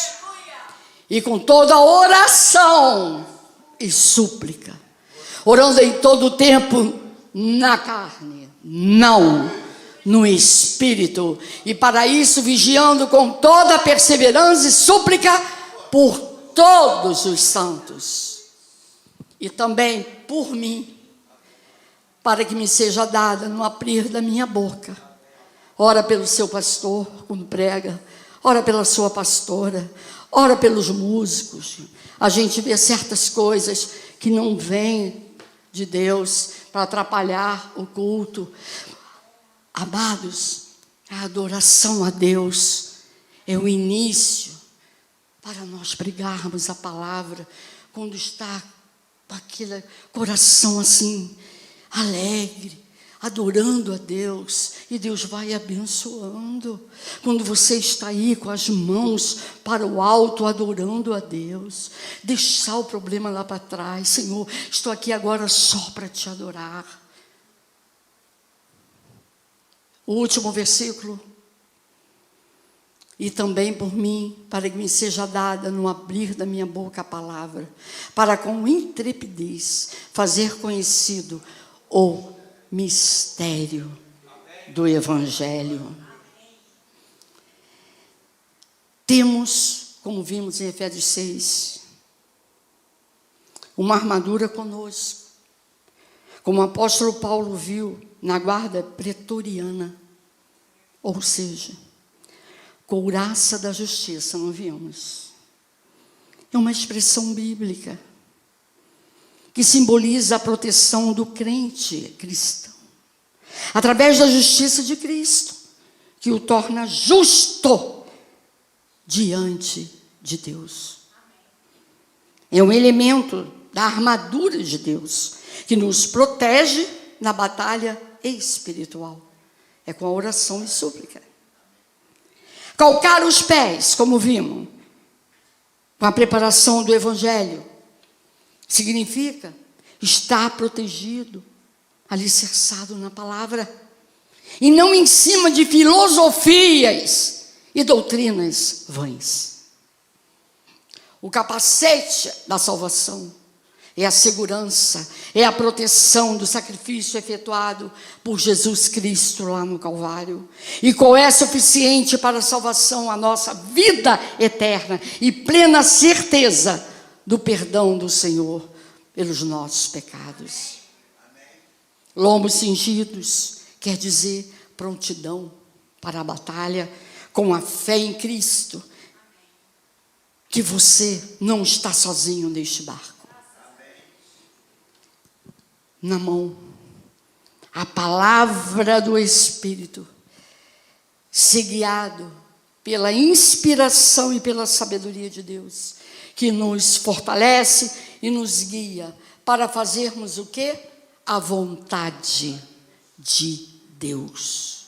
E com toda oração e súplica, orando em todo o tempo na carne, não no espírito, e para isso vigiando com toda perseverança e súplica por todos os santos, e também por mim, para que me seja dada no abrir da minha boca. Ora pelo seu pastor, quando prega, ora pela sua pastora, ora pelos músicos. A gente vê certas coisas que não vêm de Deus para atrapalhar o culto. Amados, a adoração a Deus é o início para nós pregarmos a palavra, quando está com aquele coração assim, alegre, adorando a Deus, e Deus vai abençoando. Quando você está aí com as mãos para o alto, adorando a Deus, deixar o problema lá para trás. Senhor, estou aqui agora só para te adorar. O último versículo. E também por mim, para que me seja dada no abrir da minha boca a palavra, para com intrepidez fazer conhecido o mistério do Evangelho. Temos, como vimos em Efésios 6, uma armadura conosco, como o apóstolo Paulo viu na guarda pretoriana, ou seja, couraça da justiça, não vimos? É uma expressão bíblica que simboliza a proteção do crente cristão, através da justiça de Cristo, que o torna justo diante de Deus. É um elemento da armadura de Deus, que nos protege na batalha espiritual. É com a oração e súplica. Calcar os pés, como vimos, com a preparação do Evangelho, significa estar protegido, alicerçado na palavra, e não em cima de filosofias e doutrinas vãs. O capacete da salvação é a segurança, é a proteção do sacrifício efetuado por Jesus Cristo lá no Calvário. E qual é suficiente para a salvação, a nossa vida eterna e plena certeza do perdão do Senhor pelos nossos pecados. Lombos cingidos quer dizer prontidão para a batalha, com a fé em Cristo, que você não está sozinho neste barco. Na mão, a palavra do Espírito, ser guiado pela inspiração e pela sabedoria de Deus, que nos fortalece e nos guia para fazermos o quê? A vontade de Deus.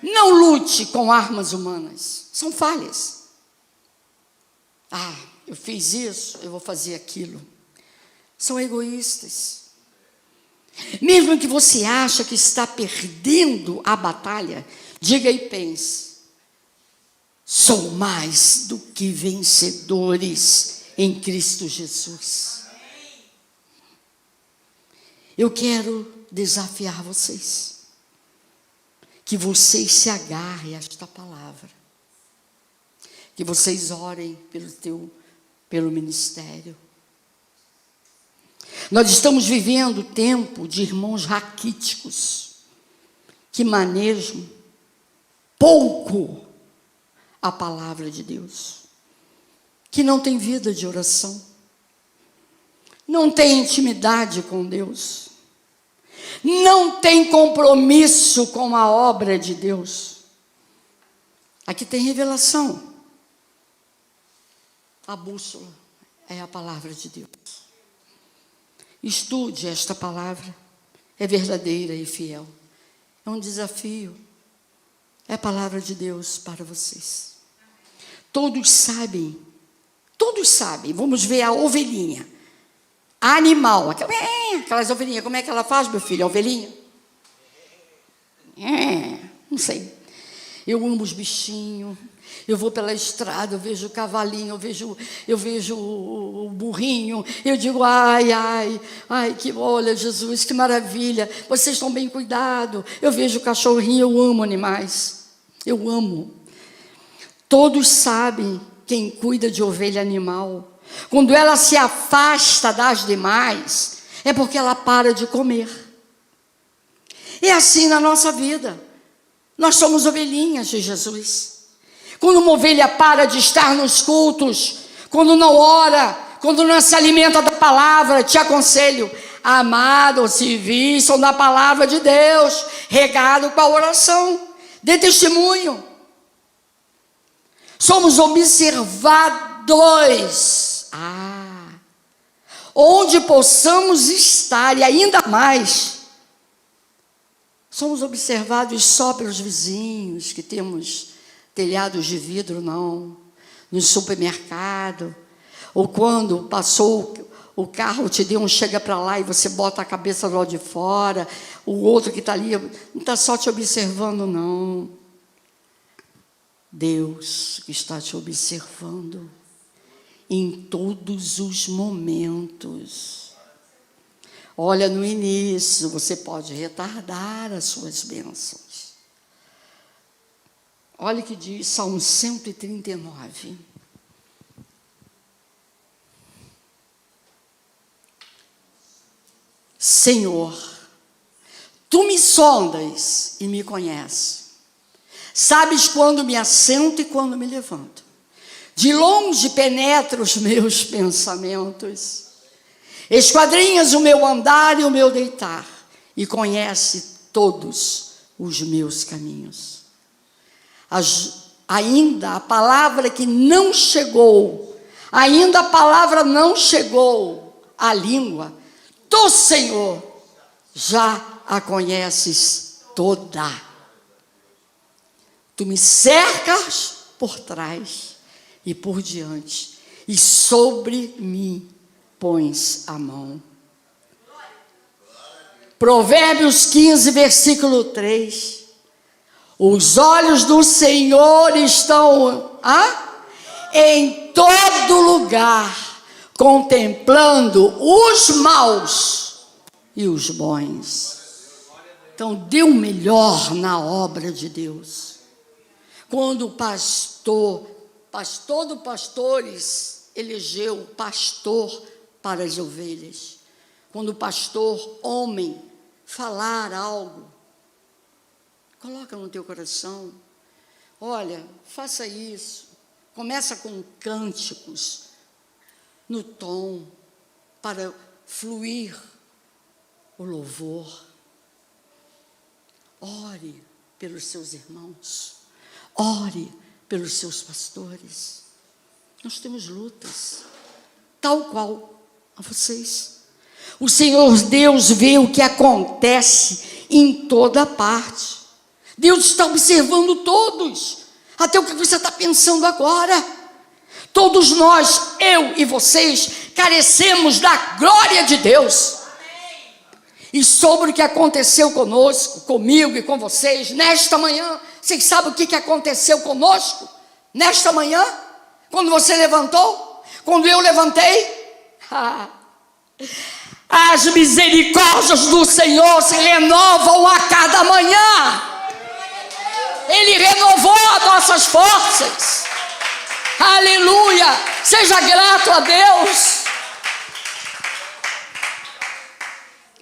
Não lute com armas humanas, são falhas. Eu fiz isso, eu vou fazer aquilo. São egoístas. Mesmo que você acha que está perdendo a batalha, diga e pense: sou mais do que vencedores em Cristo Jesus. Eu quero desafiar vocês, que vocês se agarrem a esta palavra, que vocês orem pelo ministério. Nós estamos vivendo tempo de irmãos raquíticos, que manejam pouco a palavra de Deus, que não tem vida de oração, não tem intimidade com Deus, não tem compromisso com a obra de Deus. Aqui tem revelação. A bússola é a palavra de Deus. Estude esta palavra, é verdadeira e fiel. É um desafio. É a palavra de Deus para vocês. Todos sabem, vamos ver a ovelhinha, animal, aquelas ovelhinhas, como é que ela faz, meu filho, a ovelhinha? Não sei. Eu amo os bichinhos. Eu vou pela estrada, eu vejo o cavalinho, eu vejo o burrinho, eu digo, ai, olha, Jesus, que maravilha, vocês estão bem cuidados. Eu vejo o cachorrinho, eu amo animais, eu amo. Todos sabem, quem cuida de ovelha animal, quando ela se afasta das demais, é porque ela para de comer. É assim na nossa vida, nós somos ovelhinhas de Jesus. Quando uma ovelha para de estar nos cultos, quando não ora, quando não se alimenta da palavra, te aconselho, amado, se vistam da palavra de Deus, regado com a oração, dê testemunho. Somos observados, onde possamos estar, e ainda mais, somos observados só pelos vizinhos, que temos telhados de vidro, não, no supermercado, ou quando passou o carro, te deu um chega para lá e você bota a cabeça do lado de fora, o outro que está ali, não está só te observando, não. Deus está te observando em todos os momentos. Olha, no início, você pode retardar as suas bênçãos. Olha o que diz Salmo 139. Senhor, tu me sondas e me conheces. Sabes quando me assento e quando me levanto. De longe penetra os meus pensamentos. Esquadrinhas o meu andar e o meu deitar. E conhece todos os meus caminhos. Ainda a palavra que não chegou, ainda a palavra não chegou à língua do Senhor, já a conheces toda. Tu me cercas por trás e por diante, e sobre mim pões a mão. Provérbios 15, versículo 3. Os olhos do Senhor estão em todo lugar, contemplando os maus e os bons. Então, dê o melhor na obra de Deus. Quando o pastor dos pastores, elegeu pastor para as ovelhas. Quando o pastor, homem, falar algo, coloca no teu coração, olha, faça isso. Começa com cânticos, no tom, para fluir o louvor. Ore pelos seus irmãos, ore pelos seus pastores. Nós temos lutas, tal qual a vocês. O Senhor Deus vê o que acontece em toda parte. Deus está observando todos, até o que você está pensando agora. Todos nós, eu e vocês, carecemos da glória de Deus. E sobre o que aconteceu conosco, comigo e com vocês, nesta manhã, vocês sabem o que aconteceu conosco? Nesta manhã, quando você levantou, quando eu levantei, as misericórdias do Senhor se renovam a cada manhã. Ele renovou as nossas forças. Aleluia! Seja grato a Deus.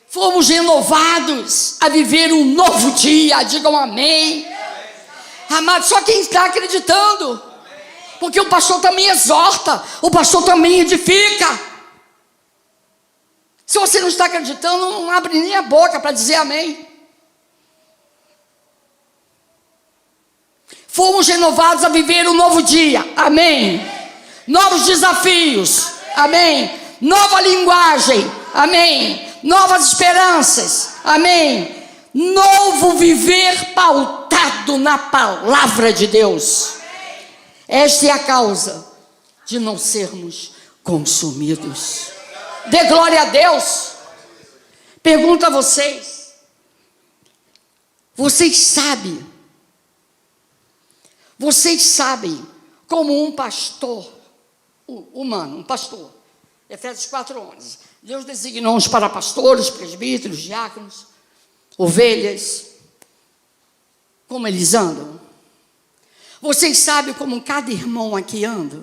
Fomos renovados a viver um novo dia. Digam amém. Amados, só quem está acreditando. Porque o pastor também exorta, o pastor também edifica. Se você não está acreditando, não abre nem a boca para dizer amém. Fomos renovados a viver um novo dia, amém. Novos desafios, amém. Nova linguagem, amém. Novas esperanças, amém. Novo viver pautado na palavra de Deus. Esta é a causa de não sermos consumidos. Dê glória a Deus. Pergunto a vocês. Vocês sabem como um pastor humano, um pastor, Efésios 4:11, Deus designou-nos para pastores, presbíteros, diáconos, ovelhas, como eles andam. Vocês sabem como cada irmão aqui anda?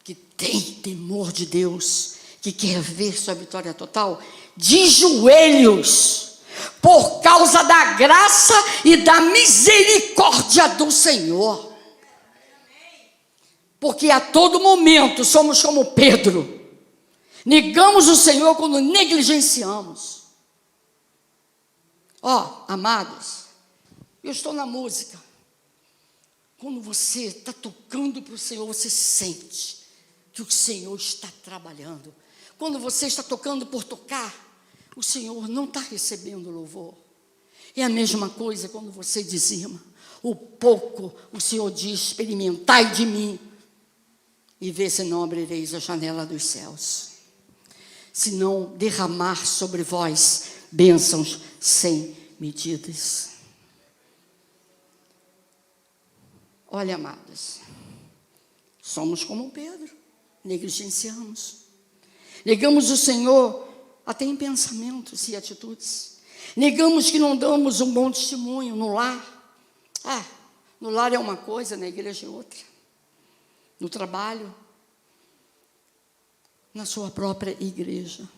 Que tem temor de Deus, que quer ver sua vitória total, de joelhos, por causa da graça e da misericórdia do Senhor. Porque a todo momento somos como Pedro, negamos o Senhor quando negligenciamos. Amados, eu estou na música. Quando você está tocando para o Senhor, você sente que o Senhor está trabalhando. Quando você está tocando por tocar, o Senhor não está recebendo louvor. É a mesma coisa quando você dizima. O pouco, o Senhor diz, experimentai de mim, e vê se não abrireis a janela dos céus. Se não derramar sobre vós bênçãos sem medidas. Olha, amados, somos como Pedro, negligenciamos. Negamos o Senhor até em pensamentos e atitudes. Negamos que não damos um bom testemunho no lar. No lar é uma coisa, na igreja é outra. No trabalho, na sua própria igreja.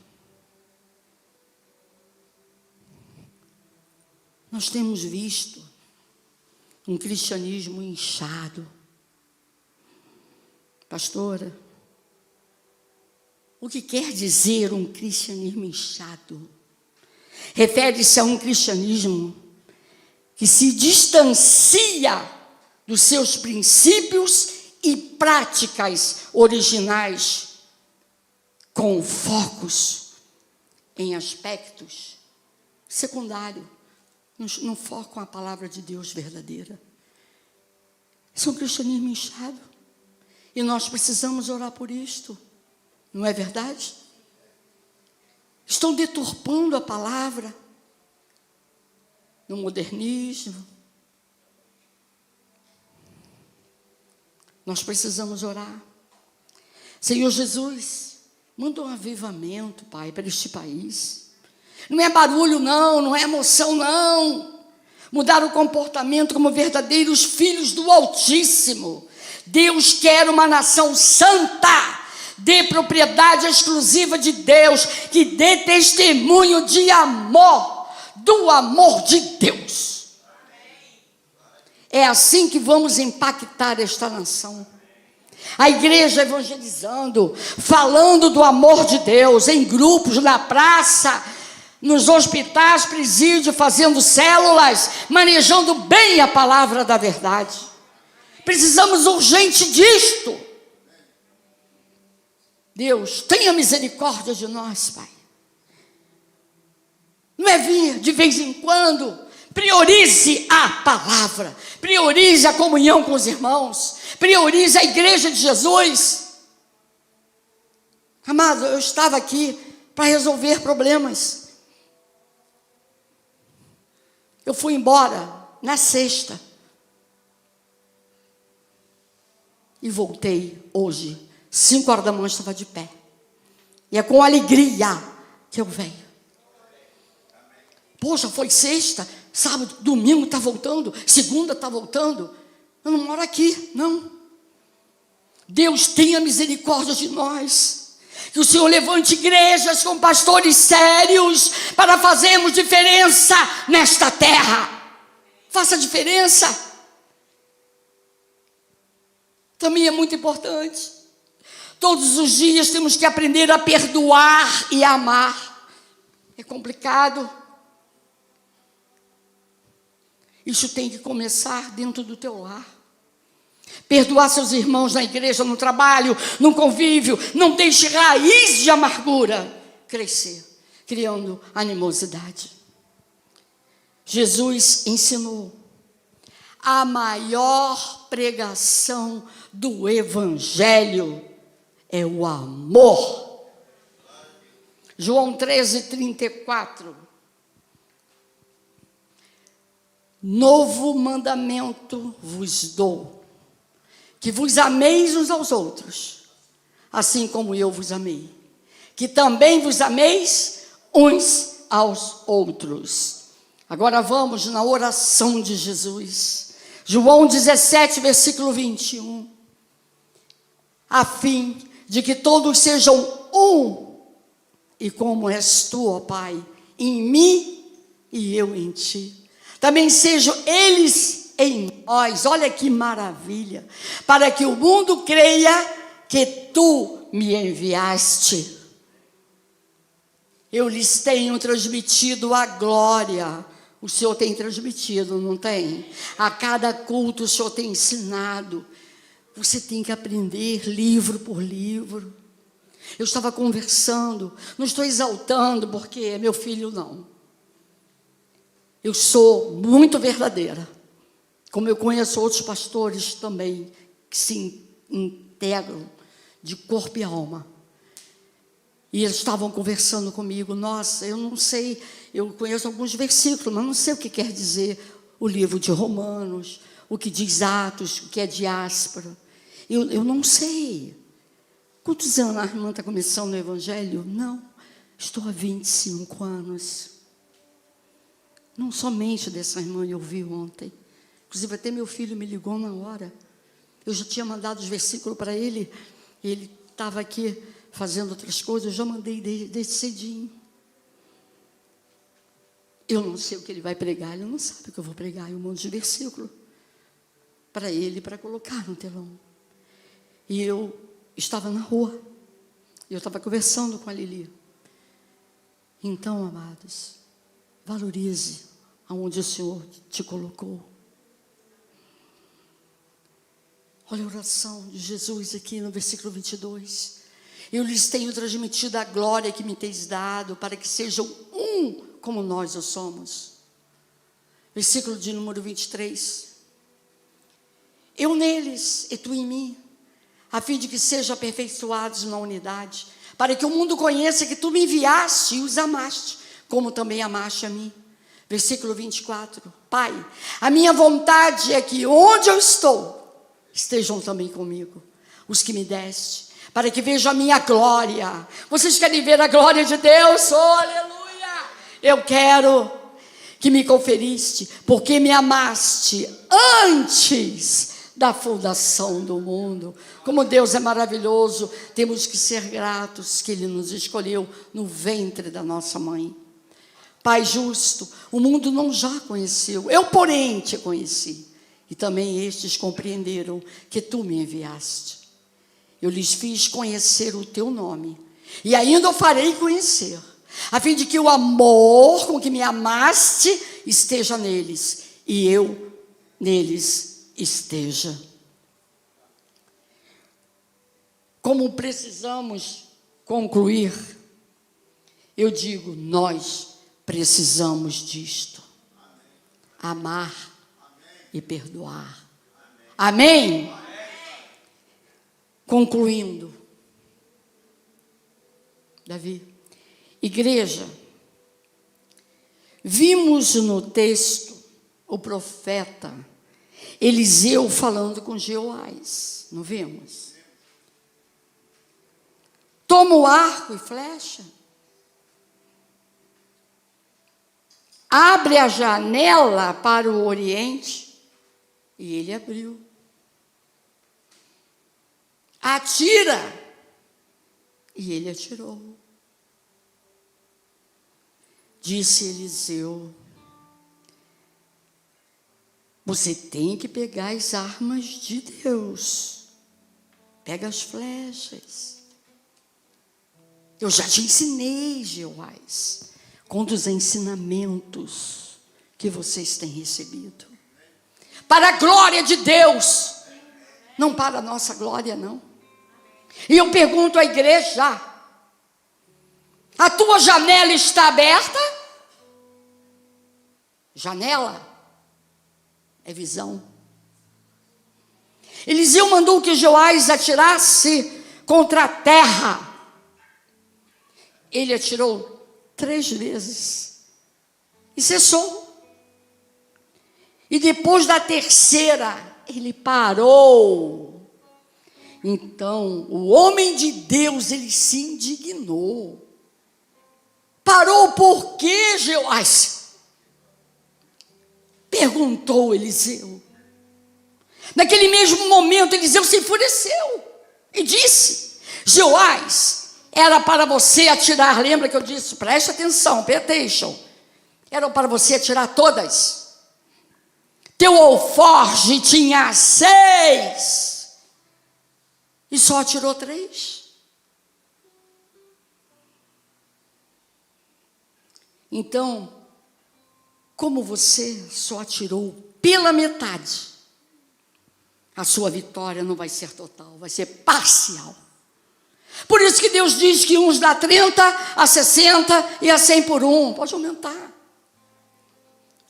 Nós temos visto um cristianismo inchado. Pastora, o que quer dizer um cristianismo inchado? Refere-se a um cristianismo que se distancia dos seus princípios e práticas originais, com focos em aspectos secundários, não focam a palavra de Deus verdadeira. Isso é um cristianismo inchado, e nós precisamos orar por isto, não é verdade? Estão deturpando a palavra no modernismo. Nós precisamos orar. Senhor Jesus, manda um avivamento, Pai, para este país. Não é barulho, não é emoção, não. Mudar o comportamento como verdadeiros filhos do Altíssimo. Deus quer uma nação santa, dê propriedade exclusiva de Deus, que dê testemunho de amor, do amor de Deus. É assim que vamos impactar esta nação. A igreja evangelizando, falando do amor de Deus, em grupos, na praça, nos hospitais, presídio, fazendo células, manejando bem a palavra da verdade. Precisamos urgente disto. Deus, tenha misericórdia de nós, Pai. Não é vir de vez em quando. Priorize a palavra. Priorize a comunhão com os irmãos. Priorize a igreja de Jesus. Amado, eu estava aqui para resolver problemas. Eu fui embora na sexta. E voltei hoje. 5 horas da manhã estava de pé. E é com alegria que eu venho. Poxa, foi sexta, sábado, domingo está voltando, segunda está voltando. Eu não moro aqui, não. Deus tenha misericórdia de nós. Que o Senhor levante igrejas com pastores sérios para fazermos diferença nesta terra. Faça diferença. Também é muito importante. Todos os dias temos que aprender a perdoar e a amar. É complicado. Isso tem que começar dentro do teu lar. Perdoar seus irmãos na igreja, no trabalho, no convívio. Não deixe raiz de amargura crescer, criando animosidade. Jesus ensinou a maior pregação do evangelho é o amor. João 13:34. Novo mandamento vos dou, que vos ameis uns aos outros, assim como eu vos amei, que também vos ameis uns aos outros. Agora vamos na oração de Jesus. João 17, versículo 21. A fim de que todos sejam um, e como és tu, ó Pai, em mim e eu em ti. Também sejam eles em nós, olha que maravilha, para que o mundo creia que tu me enviaste. Eu lhes tenho transmitido a glória. O Senhor tem transmitido, não tem? A cada culto o Senhor tem ensinado. Você tem que aprender livro por livro. Eu estava conversando, não estou exaltando porque é meu filho, não. Eu sou muito verdadeira, como eu conheço outros pastores também, que se integram de corpo e alma. E eles estavam conversando comigo, nossa, eu não sei, eu conheço alguns versículos, mas não sei o que quer dizer o livro de Romanos, o que diz Atos, o que é diáspora. Eu não sei. Quantos anos a irmã está começando no Evangelho? Não, estou há 25 anos. Não somente dessa irmã eu vi ontem. Inclusive até meu filho me ligou na hora. Eu já tinha mandado os versículos para ele. Ele estava aqui fazendo outras coisas. Eu já mandei desde cedinho. Eu não sei o que ele vai pregar. Ele não sabe o que eu vou pregar. Eu mando de versículo para ele, para colocar no telão. E eu estava na rua. E eu estava conversando com a Lili. Então, amados, valorize aonde o Senhor te colocou. Olha a oração de Jesus aqui no versículo 22. Eu lhes tenho transmitido a glória que me tens dado, para que sejam um como nós o somos. Versículo de número 23. Eu neles e tu em mim, a fim de que sejam aperfeiçoados na unidade, para que o mundo conheça que tu me enviaste e os amaste, como também amaste a mim. Versículo 24. Pai, a minha vontade é que onde eu estou, estejam também comigo, os que me deste, para que vejam a minha glória. Vocês querem ver a glória de Deus? Oh, aleluia! Eu quero que me conferiste, porque me amaste antes da fundação do mundo. Como Deus é maravilhoso, temos que ser gratos que Ele nos escolheu no ventre da nossa mãe. Pai justo, o mundo não já conheceu, eu porém te conheci, e também estes compreenderam que tu me enviaste. Eu lhes fiz conhecer o teu nome, e ainda o farei conhecer, a fim de que o amor com que me amaste esteja neles, e eu neles esteja. Como precisamos concluir, eu digo, nós precisamos disto. Amar e perdoar. Amém? Concluindo, Davi, igreja, vimos no texto o profeta Eliseu falando com Jeoás, não vimos? Toma o arco e flecha, abre a janela para o oriente, e ele abriu. Atira, e ele atirou. Disse Eliseu, você tem que pegar as armas de Deus. Pega as flechas. Eu já te ensinei, Jeoás, com os ensinamentos que vocês têm recebido. Para a glória de Deus, não para a nossa glória, não. E eu pergunto à igreja, a tua janela está aberta? Janela é visão. Eliseu mandou que Jeoás atirasse contra a terra. Ele atirou 3 vezes e cessou. E depois da terceira, ele parou. Então, o homem de Deus, ele se indignou. Parou por quê, Jeoás? Perguntou Eliseu. Naquele mesmo momento, Eliseu se enfureceu e disse, Jeoás, era para você atirar, lembra que eu disse, preste atenção, pay attention. Era para você atirar todas. Teu alforje tinha 6 e só atirou 3. Então, como você só atirou pela metade, a sua vitória não vai ser total, vai ser parcial. Por isso que Deus diz que uns dá 30, a 60 e a 100 por 1. Pode aumentar.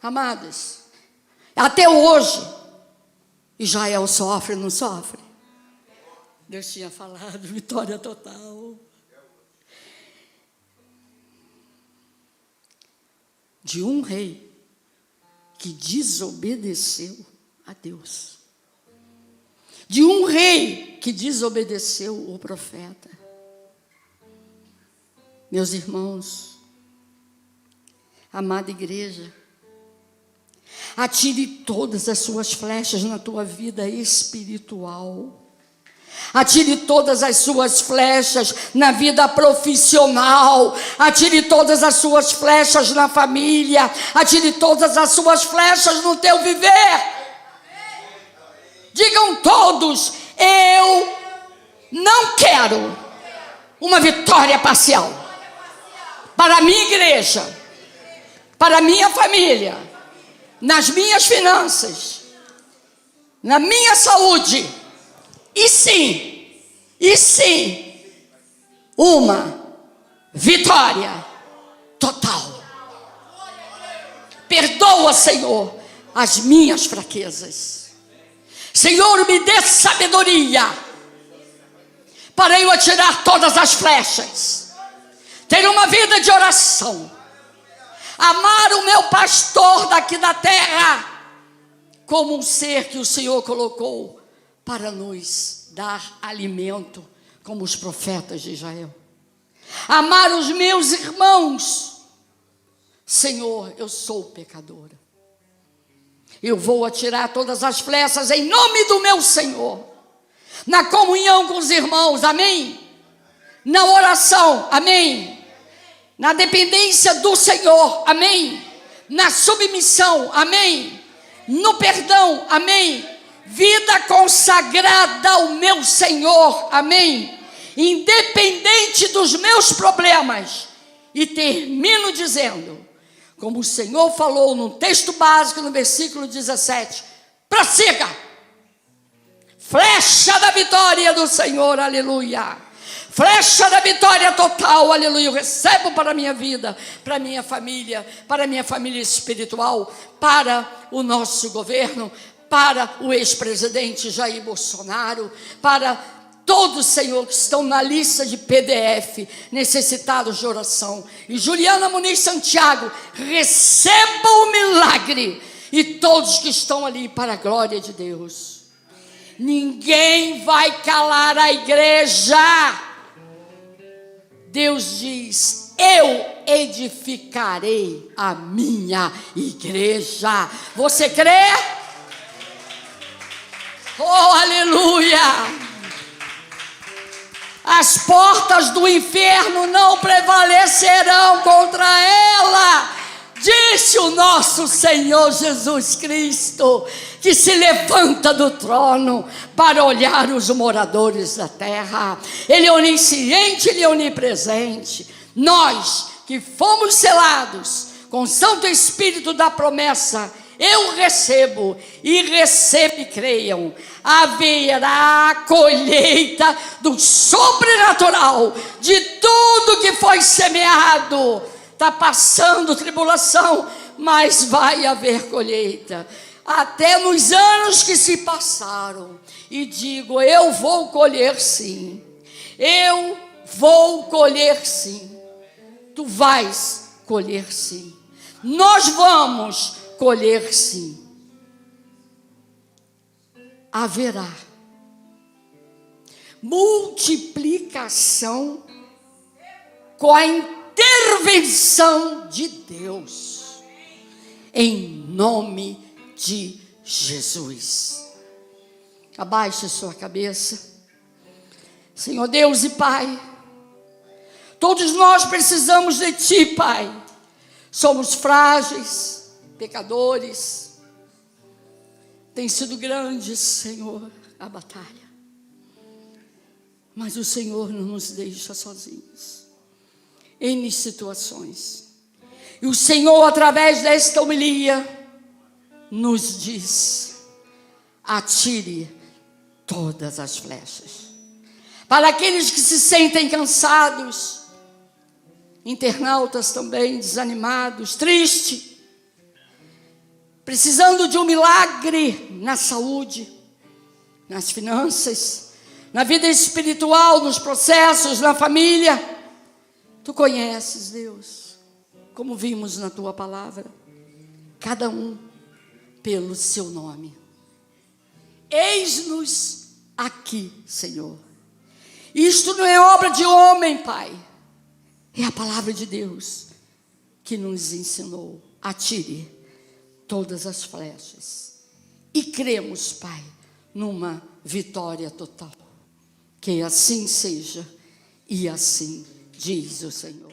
Amados, até hoje, Israel sofre, não sofre? Deus tinha falado, vitória total. De um rei que desobedeceu a Deus. De um rei que desobedeceu o profeta. Meus irmãos, amada igreja, atire todas as suas flechas na tua vida espiritual. Atire todas as suas flechas na vida profissional. Atire todas as suas flechas na família. Atire todas as suas flechas no teu viver. Digam todos, eu não quero uma vitória parcial. Para a minha igreja, para a minha família, nas minhas finanças, na minha saúde. E sim, uma vitória total. Perdoa, Senhor, as minhas fraquezas. Senhor, me dê sabedoria para eu atirar todas as flechas. Ter uma vida de oração. Amar o meu pastor daqui da terra como um ser que o Senhor colocou para nos dar alimento, como os profetas de Israel. Amar os meus irmãos. Senhor, eu sou pecadora. Eu vou atirar todas as flechas em nome do meu Senhor. Na comunhão com os irmãos, amém? Na oração, amém? Na dependência do Senhor, amém? Na submissão, amém? No perdão, amém? Vida consagrada ao meu Senhor, amém? Independente dos meus problemas. E termino dizendo, como o Senhor falou no texto básico, no versículo 17, prossiga, flecha da vitória do Senhor, aleluia, flecha da vitória total, aleluia, eu recebo para a minha vida, para a minha família espiritual, para o nosso governo, para o ex-presidente Jair Bolsonaro, para todos, Senhor, que estão na lista de PDF, necessitados de oração. E Juliana Muniz Santiago, receba o milagre. E todos que estão ali, para a glória de Deus. Ninguém vai calar a igreja. Deus diz, eu edificarei a minha igreja. Você crê? Oh, aleluia! As portas do inferno não prevalecerão contra ela, disse o nosso Senhor Jesus Cristo, que se levanta do trono para olhar os moradores da terra. Ele é onisciente, Ele é onipresente. Nós que fomos selados com o Santo Espírito da promessa, eu recebo e creiam, haverá colheita do sobrenatural de tudo que foi semeado. Está passando tribulação, mas vai haver colheita, até nos anos que se passaram. E digo, eu vou colher sim, eu vou colher sim, tu vais colher sim, nós vamos colher sim. Haverá multiplicação com a intervenção de Deus, em nome de Jesus. Abaixe sua cabeça. Senhor Deus e Pai, todos nós precisamos de Ti, Pai. Somos frágeis, pecadores. Tem sido grande, Senhor, a batalha. Mas o Senhor não nos deixa sozinhos. Em situações. E o Senhor, através desta homilia, nos diz, atire todas as flechas. Para aqueles que se sentem cansados, internautas também, desanimados, tristes, precisando de um milagre na saúde, nas finanças, na vida espiritual, nos processos, na família. Tu conheces, Deus, como vimos na Tua palavra, cada um pelo seu nome. Eis-nos aqui, Senhor. Isto não é obra de homem, Pai, é a palavra de Deus que nos ensinou. Atire todas as flechas. E cremos, Pai, numa vitória total. Que assim seja e assim diz o Senhor.